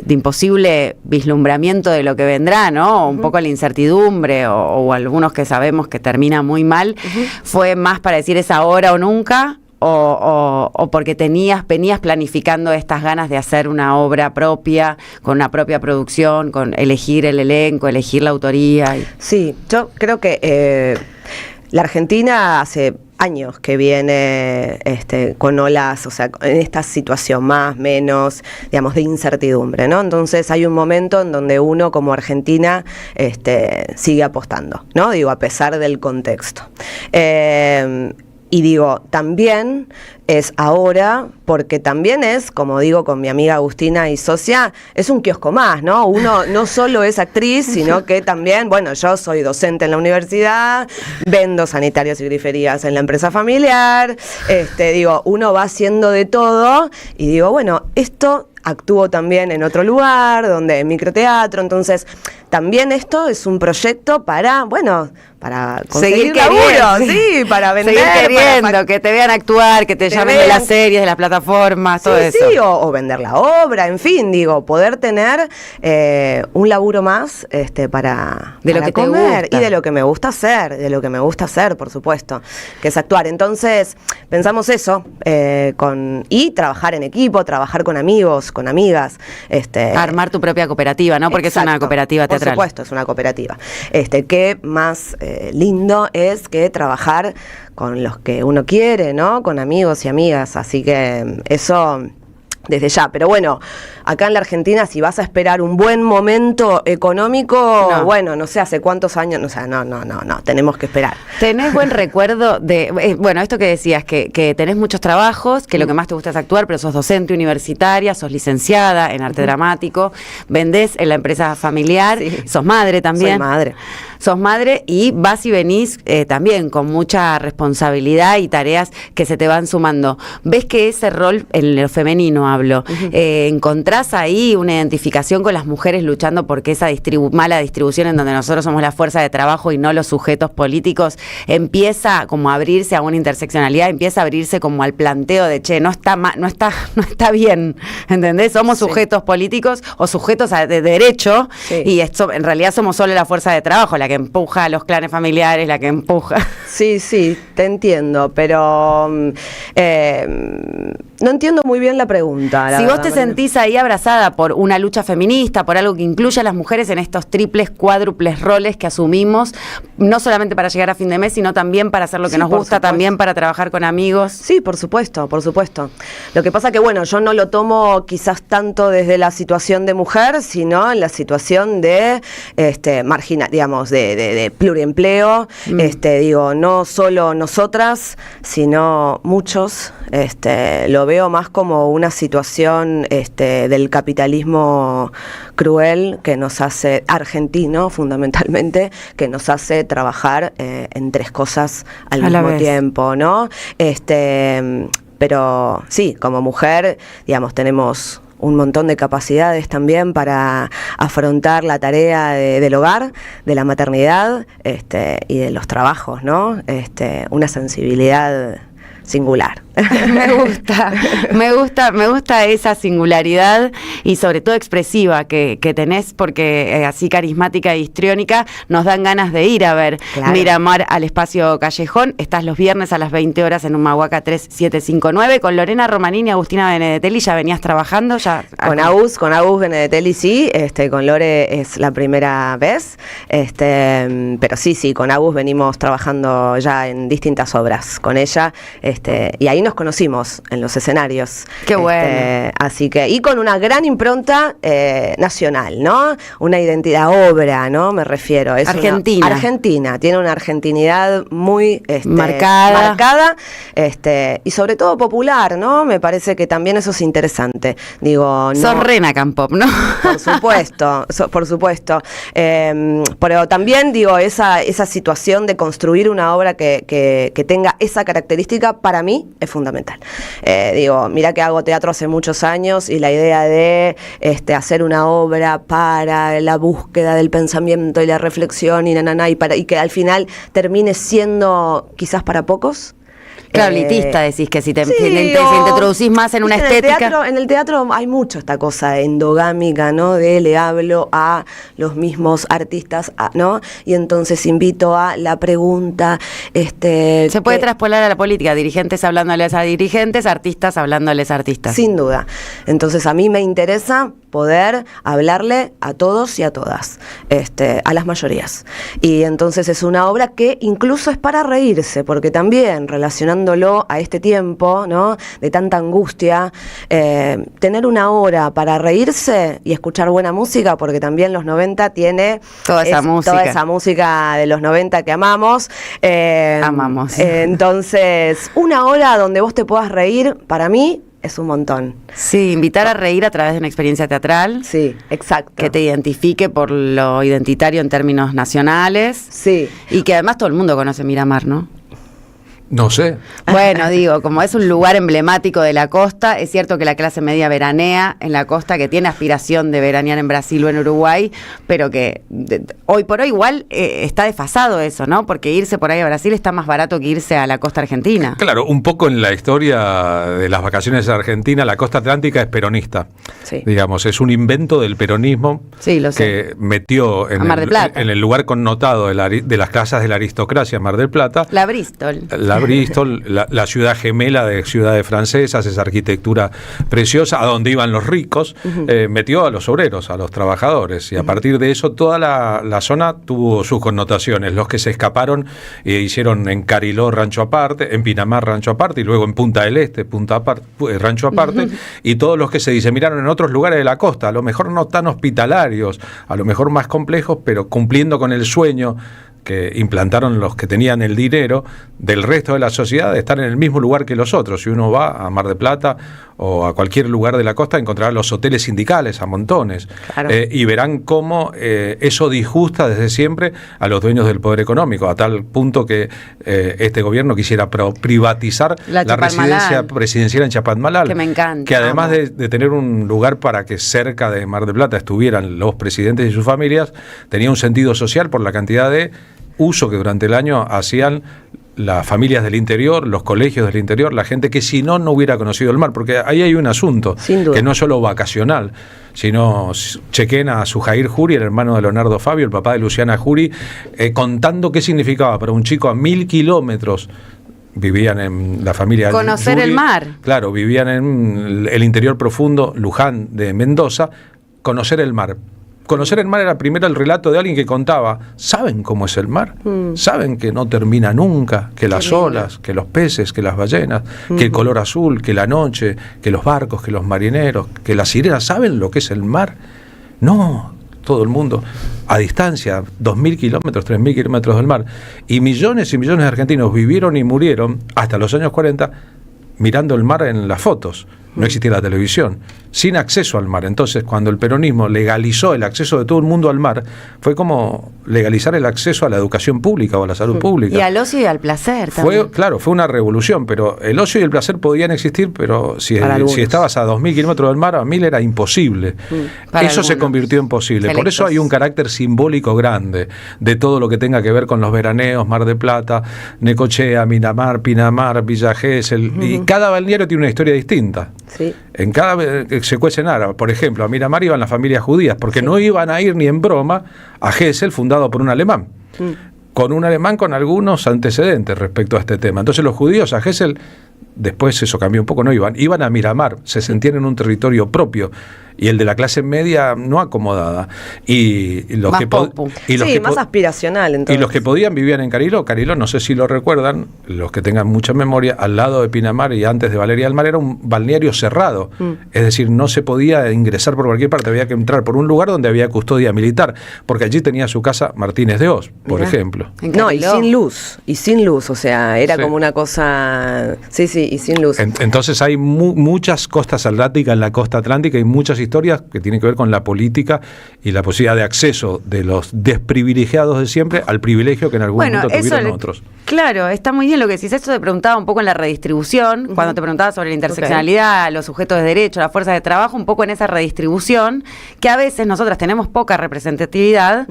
Speaker 4: imposible vislumbramiento de lo que vendrá, ¿no? Un poco la incertidumbre, o algunos que sabemos que termina muy mal, fue más para decir es ahora o nunca, o porque venías planificando estas ganas de hacer una obra propia, con una propia producción, con elegir el elenco, elegir la autoría.
Speaker 10: Sí, yo creo que la Argentina hace años que viene con olas, o sea, en esta situación más, menos, digamos, de incertidumbre, ¿no? Entonces hay un momento en donde uno como Argentina sigue apostando, ¿no? Digo, a pesar del contexto. Y digo, también es ahora, porque también es, como digo con mi amiga Agustina y socia, es un kiosco más, ¿no? Uno no solo es actriz, sino que también, bueno, yo soy docente en la universidad, vendo sanitarios y griferías en la empresa familiar, digo, uno va haciendo de todo, y digo, bueno, esto actúo también en otro lugar, donde en microteatro, entonces también esto es un proyecto para, bueno, para conseguir laburo, sí, para vender.
Speaker 4: Seguir queriendo, que te vean actuar, que te llamen de las series, de las plataformas, todo eso.
Speaker 10: Sí, o vender la obra, en fin, digo, poder tener un laburo más para
Speaker 4: lo que
Speaker 10: comer
Speaker 4: te gusta.
Speaker 10: Y de lo que me gusta hacer, por supuesto, que es actuar. Entonces, pensamos eso, y trabajar en equipo, trabajar con amigos, con amigas.
Speaker 4: Armar tu propia cooperativa, ¿no? Porque
Speaker 10: exacto,
Speaker 4: es una cooperativa teatral.
Speaker 10: Por supuesto, es una cooperativa. Qué más lindo es que trabajar con los que uno quiere, ¿no? Con amigos y amigas. Así que eso desde ya. Pero bueno, acá en la Argentina, si vas a esperar un buen momento económico, bueno, no sé hace cuántos años, o sea, no, tenemos que esperar.
Speaker 4: ¿Tenés buen recuerdo de, bueno, esto que decías, que tenés muchos trabajos, que lo que más te gusta es actuar, pero sos docente universitaria, sos licenciada en arte dramático, vendés en la empresa familiar, sos madre también.
Speaker 10: Soy madre.
Speaker 4: Sos madre y vas y venís también con mucha responsabilidad y tareas que se te van sumando. ¿Ves que ese rol, en lo femenino hablo, encontrás ahí una identificación con las mujeres luchando porque esa mala distribución en donde nosotros somos la fuerza de trabajo y no los sujetos políticos empieza como a abrirse a una interseccionalidad, empieza a abrirse como al planteo de no está bien, ¿entendés? Somos sujetos políticos o sujetos de derecho y esto, en realidad somos solo la fuerza de trabajo, la que empuja a los clanes familiares, la que empuja.
Speaker 10: Sí, te entiendo, pero no entiendo muy bien la pregunta.
Speaker 4: Si vos te sentís ahí abrazada por una lucha feminista, por algo que incluya a las mujeres en estos triples, cuádruples roles que asumimos, no solamente para llegar a fin de mes, sino también para hacer lo que nos gusta, también para trabajar con amigos.
Speaker 10: Sí, por supuesto, por supuesto. Lo que pasa que, bueno, yo no lo tomo quizás tanto desde la situación de mujer, sino en la situación de marginal, digamos, de pluriempleo. Digo, no solo nosotras, sino muchos. Lo veo más como una situación del capitalismo cruel que nos hace, argentino fundamentalmente, que nos hace trabajar en tres cosas al mismo tiempo, ¿no? Pero sí, como mujer, digamos, tenemos un montón de capacidades también para afrontar la tarea del hogar, de la maternidad y de los trabajos, ¿no? Una sensibilidad singular.
Speaker 4: Me gusta esa singularidad y sobre todo expresiva que tenés, porque así carismática e histriónica nos dan ganas de ir a ver Miramar al Espacio Callejón. Estás los viernes a las 20 horas en Humahuaca 3759 con Lorena Romanini y Agustina Benedetelli. ¿Ya venías trabajando?
Speaker 10: Con Agus Benedetelli sí, con Lore es la primera vez, pero sí, con Agus venimos trabajando ya en distintas obras con ella, y ahí nos conocimos en los escenarios.
Speaker 4: Qué bueno.
Speaker 10: Así que, y con una gran impronta nacional, ¿no? Una identidad obra, ¿no? Me refiero. Es Argentina, tiene una argentinidad muy marcada, y sobre todo popular, ¿no? Me parece que también eso es interesante. Digo, no.
Speaker 4: Sos Rena Campop, ¿no?
Speaker 10: Por supuesto. Pero también, digo, esa situación de construir una obra que tenga esa característica, para mí es fundamental. Digo, mira que hago teatro hace muchos años y la idea de hacer una obra para la búsqueda del pensamiento y la reflexión y que al final termine siendo quizás para pocos.
Speaker 4: Claro, elitista decís que si te introducís más en una estética.
Speaker 10: En el teatro hay mucho esta cosa endogámica, ¿no? De le hablo a los mismos artistas, ¿no? Y entonces invito a la pregunta.
Speaker 4: Se puede traspolar a la política, dirigentes hablándoles a dirigentes, artistas hablándoles a artistas.
Speaker 10: Sin duda. Entonces a mí me interesa poder hablarle a todos y a todas, a las mayorías. Y entonces es una obra que incluso es para reírse, porque también relacionándolo a este tiempo, ¿no? De tanta angustia, tener una hora para reírse y escuchar buena música, porque también los 90 tiene toda esa música de los 90 que amamos. Entonces, una hora donde vos te puedas reír, para mí, es un montón.
Speaker 4: Sí, invitar a reír a través de una experiencia teatral.
Speaker 10: Sí, exacto.
Speaker 4: Que te identifique por lo identitario en términos nacionales.
Speaker 10: Sí.
Speaker 4: Y que además todo el mundo conoce Miramar, ¿no?
Speaker 2: No sé.
Speaker 4: Bueno, digo, como es un lugar emblemático de la costa, es cierto que la clase media veranea en la costa, que tiene aspiración de veranear en Brasil o en Uruguay, pero que hoy por hoy igual está desfasado eso, ¿no? Porque irse por ahí a Brasil está más barato que irse a la costa argentina.
Speaker 2: Claro, un poco en la historia de las vacaciones de Argentina, la costa atlántica es peronista.
Speaker 10: Sí.
Speaker 2: Digamos, es un invento del peronismo
Speaker 4: que
Speaker 2: metió en el lugar connotado de las casas de la aristocracia en Mar del Plata.
Speaker 4: La Bristol.
Speaker 2: La ciudad gemela de ciudades francesas, esa arquitectura preciosa, a donde iban los ricos, metió a los obreros, a los trabajadores, y a partir de eso toda la zona tuvo sus connotaciones. Los que se escaparon hicieron en Cariló rancho aparte, en Pinamar rancho aparte, y luego en Punta del Este rancho aparte, y todos los que se diseminaron en otros lugares de la costa, a lo mejor no tan hospitalarios, a lo mejor más complejos, pero cumpliendo con el sueño que implantaron los que tenían el dinero del resto de la sociedad, de estar en el mismo lugar que los otros. Si uno va a Mar del Plata o a cualquier lugar de la costa, encontrará los hoteles sindicales a montones.
Speaker 10: Claro.
Speaker 2: Y verán cómo eso disgusta desde siempre a los dueños del poder económico, a tal punto que este gobierno quisiera privatizar la residencia presidencial en Chapadmalal.
Speaker 4: Que me encanta.
Speaker 2: Que además de tener un lugar para que cerca de Mar del Plata estuvieran los presidentes y sus familias, tenía un sentido social por la cantidad de uso que durante el año hacían las familias del interior, los colegios del interior, la gente que si no hubiera conocido el mar, porque ahí hay un asunto que no es solo vacacional, sino chequen a Sujair Jury, el hermano de Leonardo Fabio, el papá de Luciana Jury, contando qué significaba para un chico a 1000 kilómetros. Vivían en la familia
Speaker 4: conocer
Speaker 2: Jury,
Speaker 4: el mar.
Speaker 2: Claro, vivían en el interior profundo, Luján de Mendoza, conocer el mar. Conocer el mar era primero el relato de alguien que contaba, ¿saben cómo es el mar? ¿Saben que no termina nunca? Que las olas, que los peces, que las ballenas, que el color azul, que la noche, que los barcos, que los marineros, que las sirenas, ¿saben lo que es el mar? No, todo el mundo a distancia, 2.000 kilómetros, 3.000 kilómetros del mar. Y millones de argentinos vivieron y murieron hasta los años 40 mirando el mar en las fotos. No existía la televisión, sin acceso al mar. Entonces, cuando el peronismo legalizó el acceso de todo el mundo al mar, fue como legalizar el acceso a la educación pública o a la salud pública.
Speaker 4: Y al ocio y al placer también.
Speaker 2: Fue una revolución, pero el ocio y el placer podían existir, pero si estabas a 2.000 kilómetros del mar, a 1.000 era imposible. Eso se convirtió en posible. Por eso hay un carácter simbólico grande de todo lo que tenga que ver con los veraneos, Mar del Plata, Necochea, Miramar, Pinamar, Villa Gesell, y cada balneario tiene una historia distinta.
Speaker 10: Sí.
Speaker 2: En cada se cuecen árabes. Por ejemplo, a Miramar iban las familias judías, porque no iban a ir ni en broma a Gesell, fundado por un alemán. Con un alemán con algunos antecedentes respecto a este tema. Entonces los judíos a Gesell, después eso cambió un poco, no iban a Miramar, se sentían en un territorio propio, y el de la clase media no acomodada. Y los
Speaker 10: más
Speaker 2: que
Speaker 10: más aspiracional. Entonces.
Speaker 2: Y los que podían vivían en Cariló. Cariló, no sé si lo recuerdan, los que tengan mucha memoria, al lado de Pinamar y antes de Valeria del Mar era un balneario cerrado. Es decir, no se podía ingresar por cualquier parte, había que entrar por un lugar donde había custodia militar, porque allí tenía su casa Martínez de Oz, por ejemplo.
Speaker 10: No, y sin luz, o sea, era como una cosa... Sí, y sin luz.
Speaker 2: Entonces hay muchas costas atlánticas en la costa atlántica y muchas historias que tienen que ver con la política y la posibilidad de acceso de los desprivilegiados de siempre al privilegio que en algún momento tuvieron otros.
Speaker 4: Claro, está muy bien lo que decís. Esto te preguntaba un poco en la redistribución, cuando te preguntaba sobre la interseccionalidad, los sujetos de derecho, las fuerzas de trabajo, un poco en esa redistribución, que a veces nosotras tenemos poca representatividad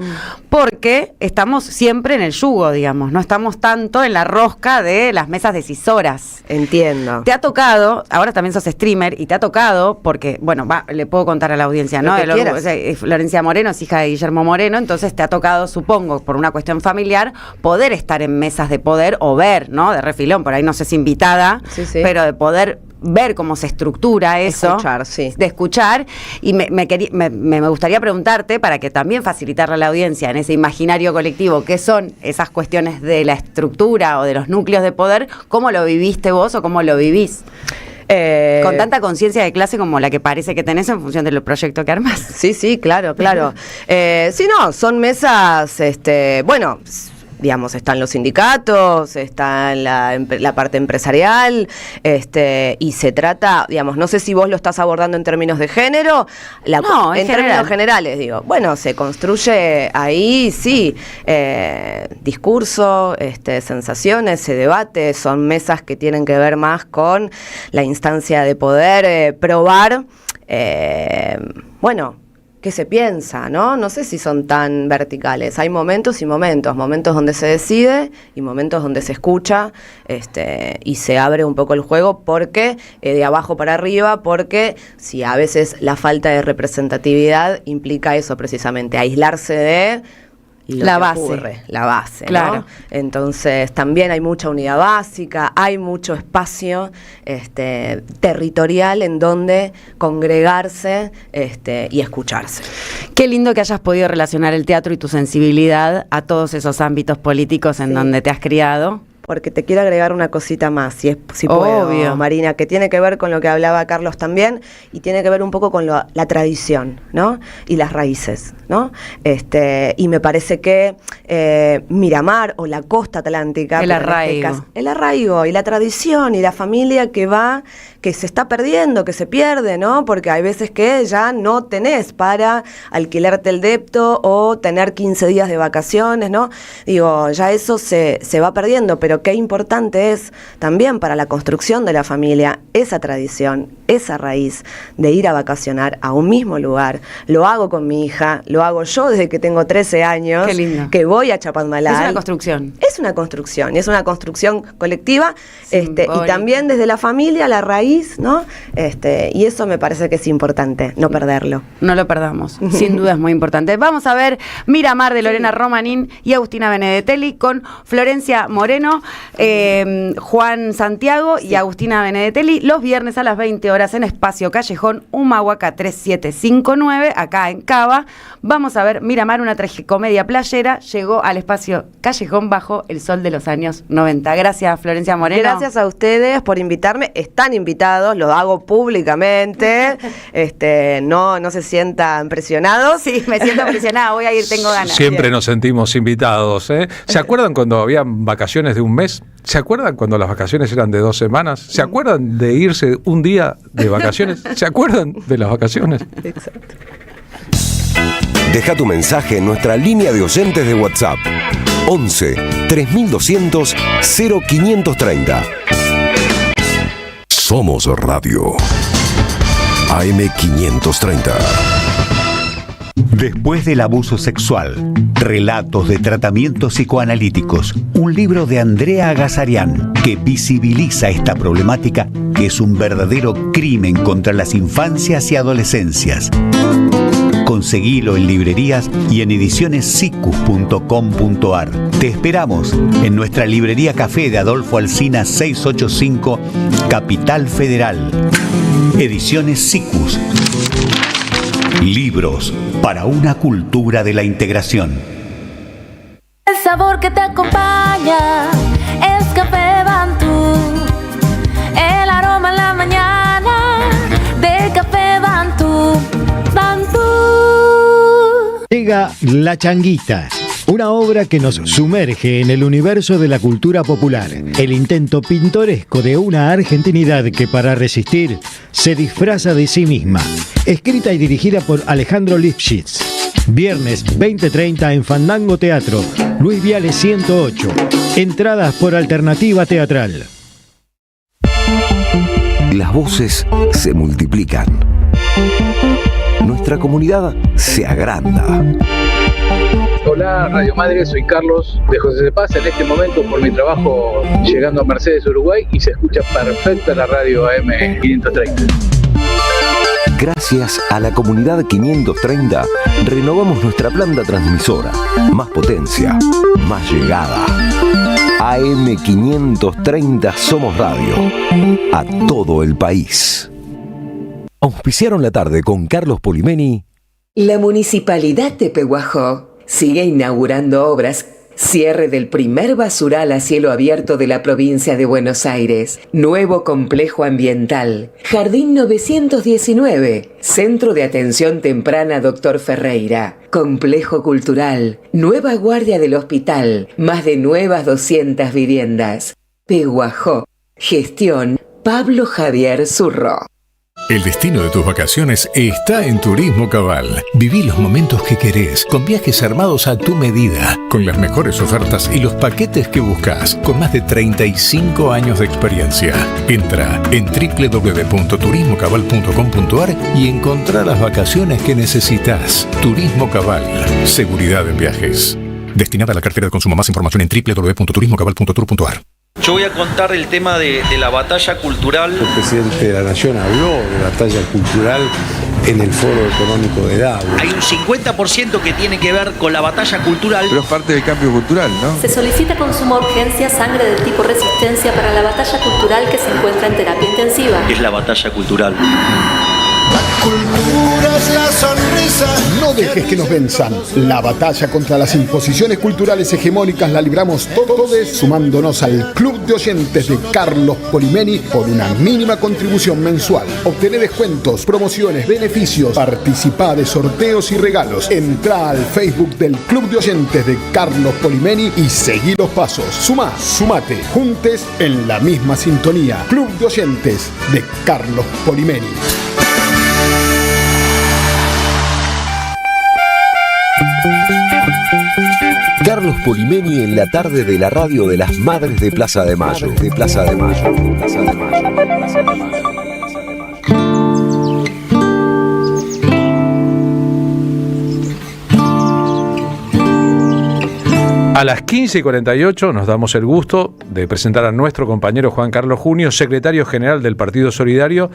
Speaker 4: porque estamos siempre en el yugo, digamos, no estamos tanto en la rosca de las mesas decisoras.
Speaker 10: Entiendo.
Speaker 4: Te ha tocado, ahora también sos streamer, y te ha tocado, porque, bueno, le puedo contar a la audiencia, ¿no? Florencia Moreno es hija de Guillermo Moreno, entonces te ha tocado, supongo, por una cuestión familiar, poder estar en mesas de poder o ver, ¿no? De refilón, por ahí no sé si invitada, pero de poder ver cómo se estructura eso, de escuchar, y me gustaría preguntarte, para que también facilitarle a la audiencia en ese imaginario colectivo, qué son esas cuestiones de la estructura o de los núcleos de poder, ¿cómo lo viviste vos o cómo lo vivís? Con tanta conciencia de clase como la que parece que tenés en función del proyecto que armás.
Speaker 10: Sí, claro. Son mesas, bueno... Digamos, están los sindicatos, está la parte empresarial, y se trata, digamos, no sé si vos lo estás abordando en términos de género, en términos generales, digo, bueno, se construye ahí, discurso, sensaciones, se debate, son mesas que tienen que ver más con la instancia de poder probar, qué se piensa, ¿no? No sé si son tan verticales. Hay momentos y momentos donde se decide y momentos donde se escucha, y se abre un poco el juego, porque de abajo para arriba, porque si a veces la falta de representatividad implica eso precisamente, aislarse de la base,
Speaker 4: claro,
Speaker 10: ¿no? Entonces también hay mucha unidad básica, hay mucho espacio territorial en donde congregarse y escucharse.
Speaker 4: Qué lindo que hayas podido relacionar el teatro y tu sensibilidad a todos esos ámbitos políticos en donde te has criado.
Speaker 10: Porque te quiero agregar una cosita más, si puedo, Marina, que tiene que ver con lo que hablaba Carlos también, y tiene que ver un poco con la tradición, ¿no? Y las raíces, ¿no? Y me parece que Miramar o la costa atlántica,
Speaker 4: el
Speaker 10: arraigo y la tradición y la familia que se está perdiendo, que se pierde, ¿no? Porque hay veces que ya no tenés para alquilarte el depto o tener 15 días de vacaciones, ¿no? Digo, ya eso se va perdiendo, pero qué importante es también para la construcción de la familia esa tradición, esa raíz de ir a vacacionar a un mismo lugar. Lo hago con mi hija, lo hago yo desde que tengo 13 años.
Speaker 4: Qué lindo.
Speaker 10: Que voy a Chapadmalal.
Speaker 4: Es una construcción.
Speaker 10: Es una construcción, y es una construcción colectiva, y también desde la familia, la raíz, ¿no? Y eso me parece que es importante, no perderlo.
Speaker 4: No lo perdamos, sin duda es muy importante. Vamos a ver Miramar de Lorena Romanín y Agustina Benedetelli con Florencia Moreno, Juan Santiago y Agustina Benedetelli los viernes a las 20 horas en Espacio Callejón, Humahuaca 3759, acá en Cava. Vamos a ver Miramar, una tragicomedia playera, llegó al Espacio Callejón bajo el sol de los años 90. Gracias, Florencia Moreno.
Speaker 10: Gracias a ustedes por invitarme. Están invitados, lo hago públicamente. No se sientan presionados.
Speaker 4: Sí, me siento presionada, voy a ir, tengo ganas.
Speaker 2: Siempre nos sentimos invitados, ¿eh? ¿Se acuerdan cuando habían vacaciones de un mes? ¿Se acuerdan cuando las vacaciones eran de 2 semanas? ¿Se acuerdan de irse un día de vacaciones? ¿Se acuerdan de las vacaciones?
Speaker 10: Exacto.
Speaker 1: Deja tu mensaje en nuestra línea de oyentes de WhatsApp 11 3200 0530. Somos Radio AM530.
Speaker 6: Después del abuso sexual, relatos de tratamientos psicoanalíticos, un libro de Andrea Agazarian que visibiliza esta problemática que es un verdadero crimen contra las infancias y adolescencias. Conseguilo en librerías y en edicionessicus.com.ar. Te esperamos en nuestra librería Café de Adolfo Alsina 685, Capital Federal. Ediciones Sicus. Libros para una cultura de la integración.
Speaker 23: El sabor que te acompaña es Café Bantú. El aroma en la mañana de Café Bantú. Bantú.
Speaker 6: Llega La Changuita, una obra que nos sumerge en el universo de la cultura popular, el intento pintoresco de una argentinidad que para resistir se disfraza de sí misma. Escrita y dirigida por Alejandro Lifshitz. Viernes 20:30 en Fandango Teatro, Luis Viale 108. Entradas por Alternativa Teatral.
Speaker 1: Las voces se multiplican. Nuestra comunidad se agranda.
Speaker 11: Hola Radio Madre, soy Carlos de José de Paz, en este momento por mi trabajo llegando a Mercedes, Uruguay, y se escucha perfecta la radio AM530.
Speaker 1: Gracias a la comunidad 530, renovamos nuestra planta transmisora. Más potencia, más llegada. AM530 Somos Radio. A todo el país. Auspiciaron la tarde con Carlos Polimeni.
Speaker 12: La Municipalidad de Pehuajó sigue inaugurando obras. Cierre del primer basural a cielo abierto de la provincia de Buenos Aires. Nuevo complejo ambiental. Jardín 919. Centro de Atención Temprana Dr. Ferreira. Complejo cultural. Nueva guardia del hospital. Más de nuevas 200 viviendas. Pehuajó. Gestión Pablo Javier Zurro.
Speaker 13: El destino de tus vacaciones está en Turismo Cabal. Viví los momentos que querés, con viajes armados a tu medida, con las mejores ofertas y los paquetes que buscas, con más de 35 años de experiencia. Entra en www.turismocabal.com.ar y encontrá las vacaciones que necesitas. Turismo Cabal, seguridad en viajes. Destinada a la cartera de consumo. Más información en www.turismocabal.tour.ar.
Speaker 15: Yo voy a contar el tema de la batalla cultural.
Speaker 25: El presidente de la Nación habló de batalla cultural en el Foro Económico de Davos.
Speaker 15: Hay un 50% que tiene que ver con la batalla cultural.
Speaker 25: Pero es parte del cambio cultural, ¿no?
Speaker 23: Se solicita con suma urgencia sangre del tipo resistencia para la batalla cultural que se encuentra en terapia intensiva.
Speaker 15: Es la batalla cultural.
Speaker 16: Cultura es la sonrisa.
Speaker 17: No dejes que nos venzan. La batalla contra las imposiciones culturales hegemónicas la libramos todos sumándonos al Club de Oyentes de Carlos Polimeni por una mínima contribución mensual. Obtener descuentos, promociones, beneficios, participá de sorteos y regalos. Entrá al Facebook del Club de Oyentes de Carlos Polimeni y seguí los pasos. Sumá, sumate, juntes en la misma sintonía. Club de Oyentes de Carlos Polimeni.
Speaker 1: Carlos Polimeni en la tarde de la radio de las Madres de Plaza de Mayo.
Speaker 2: A las 15:48 nos damos el gusto de presentar a nuestro compañero Juan Carlos Junio, secretario general del Partido Solidario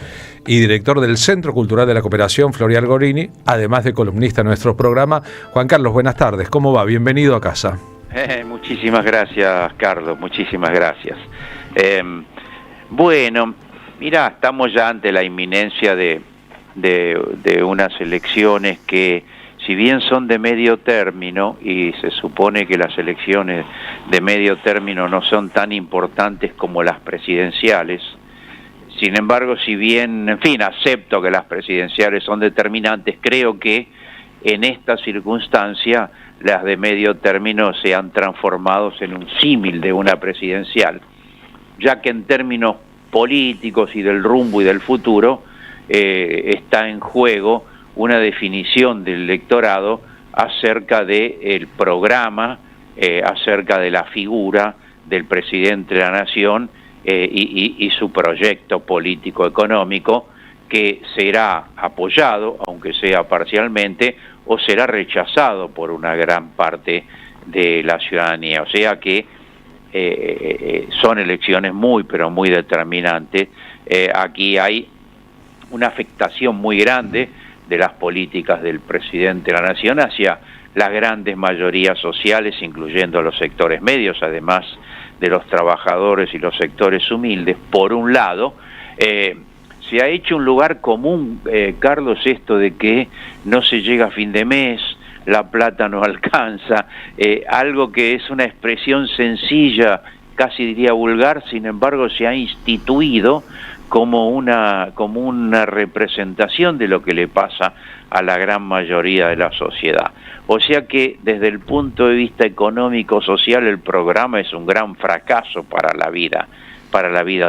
Speaker 2: y director del Centro Cultural de la Cooperación, Florial Gorini, además de columnista en nuestro programa. Juan Carlos, buenas tardes, ¿cómo va? Bienvenido a casa.
Speaker 3: Muchísimas gracias, Carlos, muchísimas gracias. Bueno, mira, estamos ya ante la inminencia de unas elecciones que, si bien son de medio término, y se supone que las elecciones de medio término no son tan importantes como las presidenciales, sin embargo, si bien, en fin, acepto que las presidenciales son determinantes, creo que en esta circunstancia las de medio término se han transformado en un símil de una presidencial, ya que en términos políticos y del rumbo y del futuro está en juego una definición del electorado acerca del programa, acerca de la figura del presidente de la nación y su proyecto político-económico, que será apoyado, aunque sea parcialmente, o será rechazado por una gran parte de la ciudadanía. O sea que son elecciones muy, pero muy determinantes. Aquí hay una afectación muy grande de las políticas del presidente de la nación hacia las grandes mayorías sociales, incluyendo los sectores medios, además de los trabajadores y los sectores humildes. Por un lado, se ha hecho un lugar común, Carlos, esto de que no se llega a fin de mes, la plata no alcanza, algo que es una expresión sencilla, casi diría vulgar, sin embargo se ha instituido como una representación de lo que le pasa a la gran mayoría de la sociedad. O sea que desde el punto de vista económico-social el programa es un gran fracaso para la vida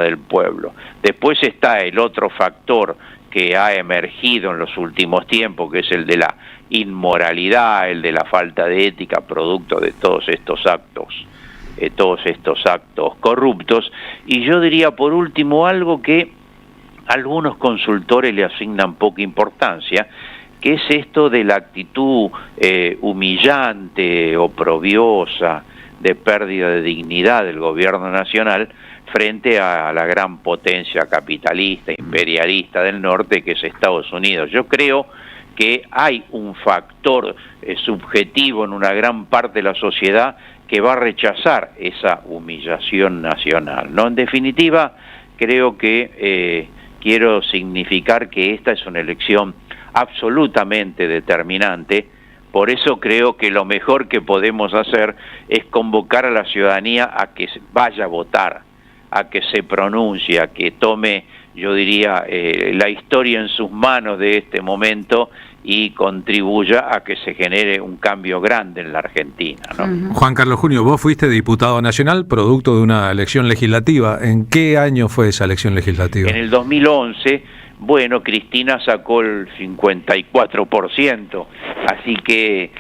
Speaker 3: del pueblo. Después está el otro factor que ha emergido en los últimos tiempos, que es el de la inmoralidad, el de la falta de ética, producto de todos estos actos corruptos. Y yo diría por último algo que algunos consultores le asignan poca importancia, que es esto de la actitud humillante, oprobiosa, de pérdida de dignidad del gobierno nacional frente a la gran potencia capitalista, imperialista del norte, que es Estados Unidos. Yo creo que hay un factor subjetivo en una gran parte de la sociedad que va a rechazar esa humillación nacional, ¿no? En definitiva, creo que quiero significar que esta es una elección absolutamente determinante. Por eso creo que lo mejor que podemos hacer es convocar a la ciudadanía a que vaya a votar, a que se pronuncie, a que tome, yo diría, la historia en sus manos de este momento y contribuya a que se genere un cambio grande en la Argentina, ¿no?
Speaker 2: Juan Carlos Junio, vos fuiste diputado nacional producto de una elección legislativa. ¿En qué año fue esa elección legislativa?
Speaker 3: En el 2011, bueno, Cristina sacó el 54%, así que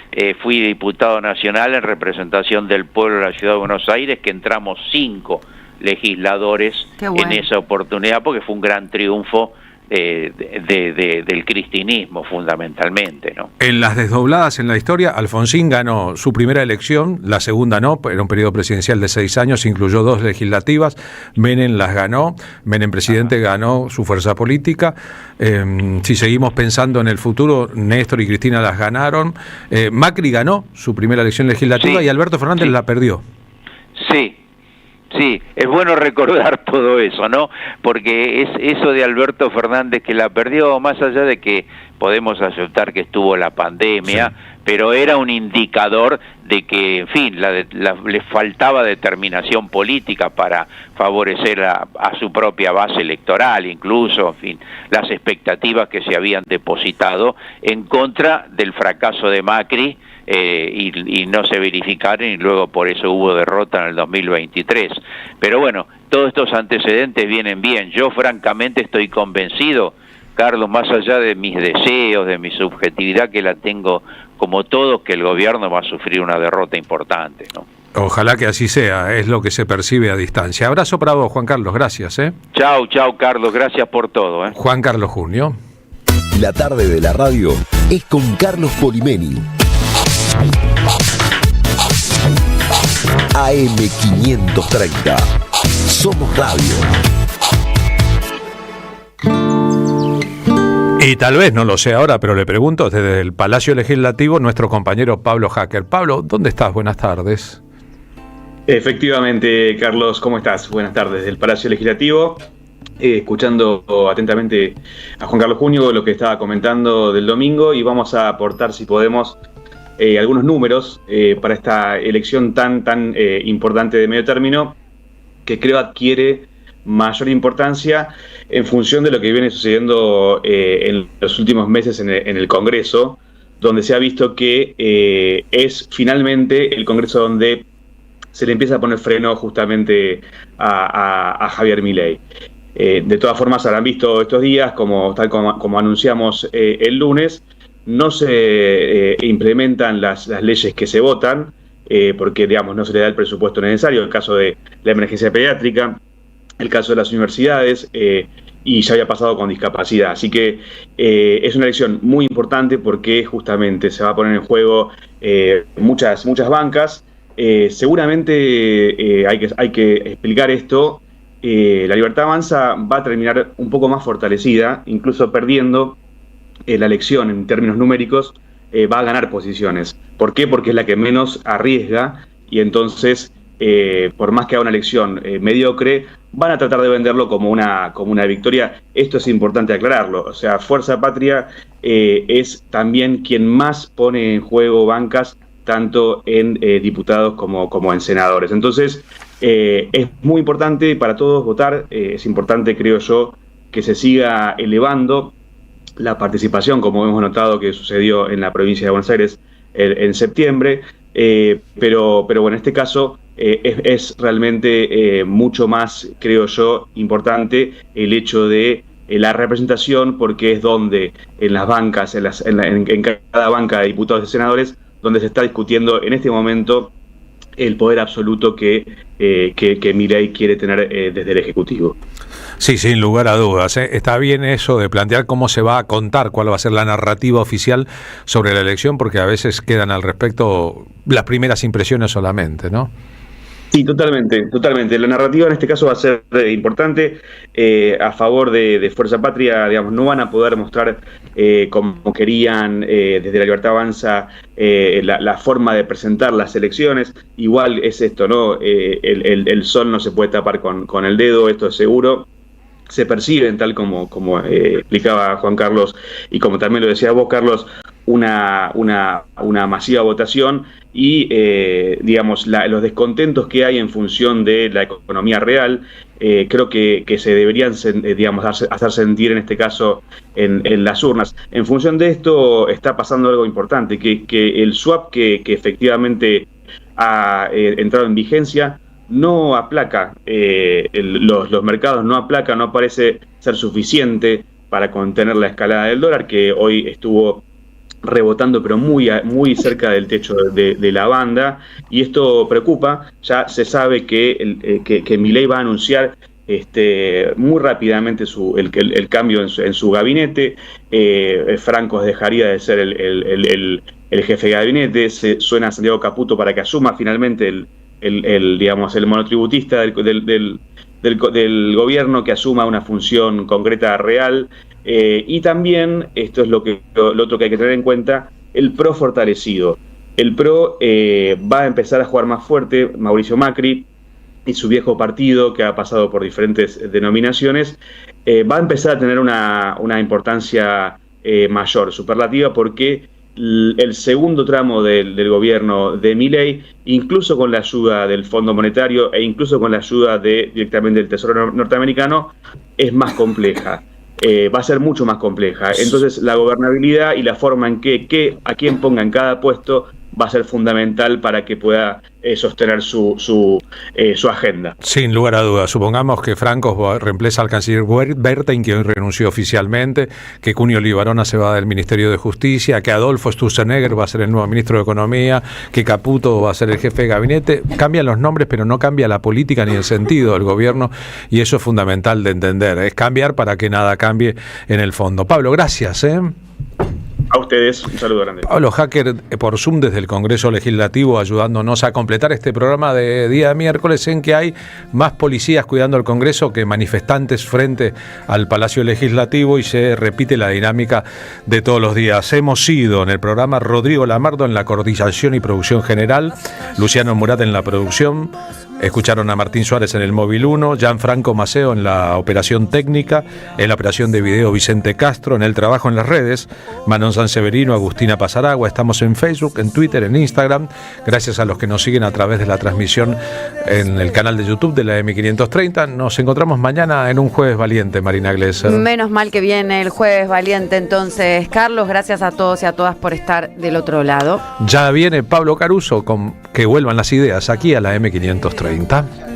Speaker 3: fui diputado nacional en representación del pueblo de la Ciudad de Buenos Aires, que entramos 5 legisladores en esa oportunidad, porque fue un gran triunfo del cristinismo fundamentalmente, ¿no?
Speaker 2: En las desdobladas en la historia, Alfonsín ganó su primera elección, la segunda no, era un periodo presidencial de 6 años, incluyó 2 legislativas, Menem las ganó, Menem presidente ganó su fuerza política, si seguimos pensando en el futuro, Néstor y Cristina las ganaron, Macri ganó su primera elección legislativa y Alberto Fernández la perdió.
Speaker 3: Sí, es bueno recordar todo eso, ¿no? Porque es eso de Alberto Fernández que la perdió, más allá de que podemos aceptar que estuvo la pandemia, pero era un indicador de que, en fin, le faltaba determinación política para favorecer a su propia base electoral, incluso, en fin, las expectativas que se habían depositado en contra del fracaso de Macri, y no se verificaron, y luego por eso hubo derrota en el 2023. Pero bueno, todos estos antecedentes vienen bien. Yo francamente estoy convencido, Carlos, más allá de mis deseos, de mi subjetividad, que la tengo como todos, que el gobierno va a sufrir una derrota importante, ¿no?
Speaker 2: Ojalá que así sea, es lo que se percibe a distancia. Abrazo para vos, Juan Carlos, gracias.
Speaker 3: Chau, Carlos, gracias por todo.
Speaker 2: Juan Carlos Junio.
Speaker 1: La tarde de la radio es con Carlos Polimeni. AM530. Somos radio.
Speaker 2: Y tal vez no lo sé ahora, pero le pregunto desde el Palacio Legislativo nuestro compañero Pablo Hacker. Pablo, ¿dónde estás? Buenas tardes.
Speaker 14: Efectivamente, Carlos, ¿cómo estás? Buenas tardes, desde el Palacio Legislativo. Escuchando atentamente a Juan Carlos Junio lo que estaba comentando del domingo, y vamos a aportar, si podemos, algunos números para esta elección tan importante de medio término, que creo adquiere mayor importancia en función de lo que viene sucediendo en los últimos meses en el Congreso, donde se ha visto que es finalmente el Congreso donde se le empieza a poner freno justamente a Javier Milei. De todas formas, habrán visto estos días, tal como anunciamos el lunes, no se implementan las leyes que se votan, porque, digamos, no se le da el presupuesto necesario. El caso de la emergencia pediátrica, el caso de las universidades, y ya había pasado con discapacidad. Así que es una elección muy importante porque justamente se va a poner en juego muchas bancas. Seguramente hay que explicar esto. La Libertad Avanza va a terminar un poco más fortalecida, incluso perdiendo la elección en términos numéricos, va a ganar posiciones. ¿Por qué? Porque es la que menos arriesga, y entonces, por más que haga una elección mediocre, van a tratar de venderlo como una victoria. Esto es importante aclararlo. O sea, Fuerza Patria es también quien más pone en juego bancas, tanto en diputados como en senadores. Entonces, es muy importante para todos votar. Es importante, creo yo, que se siga elevando la participación, como hemos notado que sucedió en la provincia de Buenos Aires en septiembre, pero bueno, en este caso es realmente mucho más, creo yo, importante el hecho de la representación, porque es donde en las bancas, en cada banca de diputados y senadores, donde se está discutiendo en este momento el poder absoluto que Milei quiere tener desde el Ejecutivo.
Speaker 2: Sí, sin lugar a dudas. Está bien eso de plantear cómo se va a contar, cuál va a ser la narrativa oficial sobre la elección, porque a veces quedan al respecto las primeras impresiones solamente, ¿no?
Speaker 14: Sí, totalmente. La narrativa en este caso va a ser importante. A favor de Fuerza Patria, digamos, no van a poder mostrar como querían desde la Libertad Avanza la forma de presentar las elecciones. Igual es esto, ¿no? El sol no se puede tapar con el dedo, esto es seguro. Se perciben, tal como explicaba Juan Carlos, y como también lo decía vos, Carlos, una masiva votación, y digamos los descontentos que hay en función de la economía real, creo que se deberían hacer sentir en este caso en las urnas. En función de esto está pasando algo importante, que el swap que efectivamente ha entrado en vigencia no aplaca los mercados, no parece ser suficiente para contener la escalada del dólar, que hoy estuvo rebotando, pero muy cerca del techo de la banda, y esto preocupa. Ya se sabe que Milei va a anunciar muy rápidamente el cambio en su gabinete. Francos dejaría de ser el jefe de gabinete. Suena a Santiago Caputo para que asuma finalmente el monotributista del gobierno, que asuma una función concreta real. Y también, esto es lo otro que hay que tener en cuenta, el PRO fortalecido. El PRO va a empezar a jugar más fuerte. Mauricio Macri y su viejo partido, que ha pasado por diferentes denominaciones, va a empezar a tener una importancia mayor, superlativa, porque el segundo tramo del gobierno de Milei, incluso con la ayuda del Fondo Monetario e incluso con la ayuda directamente del Tesoro norteamericano, es más compleja. Va a ser mucho más compleja. Entonces, la gobernabilidad y la forma en que a quién ponga en cada puesto va a ser fundamental para que pueda sostener su agenda.
Speaker 2: Sin lugar a dudas. Supongamos que Francos reemplaza al canciller Bertein, que hoy renunció oficialmente, que Cunio Libarona se va del Ministerio de Justicia, que Adolfo Sturzenegger va a ser el nuevo ministro de Economía, que Caputo va a ser el jefe de gabinete. Cambian los nombres, pero no cambia la política ni el sentido del gobierno, y eso es fundamental de entender. Es cambiar para que nada cambie en el fondo. Pablo, gracias.
Speaker 14: A ustedes, un saludo grande.
Speaker 2: Pablo Hacker, por Zoom desde el Congreso Legislativo, ayudándonos a completar este programa de día de miércoles en que hay más policías cuidando el Congreso que manifestantes frente al Palacio Legislativo y se repite la dinámica de todos los días. Hemos sido en el programa Rodrigo Lamardo en la coordinación y producción general, Luciano Murat en la producción, escucharon a Martín Suárez en el Móvil 1, Gianfranco Maceo en la operación técnica, en la operación de video Vicente Castro, en el trabajo en las redes, Manon Sanseverino, Agustina Pasaragua. Estamos en Facebook, en Twitter, en Instagram. Gracias a los que nos siguen a través de la transmisión en el canal de YouTube de la M530. Nos encontramos mañana en un Jueves Valiente, Marina Glesser.
Speaker 4: Menos mal que viene el Jueves Valiente entonces, Carlos. Gracias a todos y a todas por estar del otro lado.
Speaker 2: Ya viene Pablo Caruso con Que vuelvan las ideas aquí a la M530.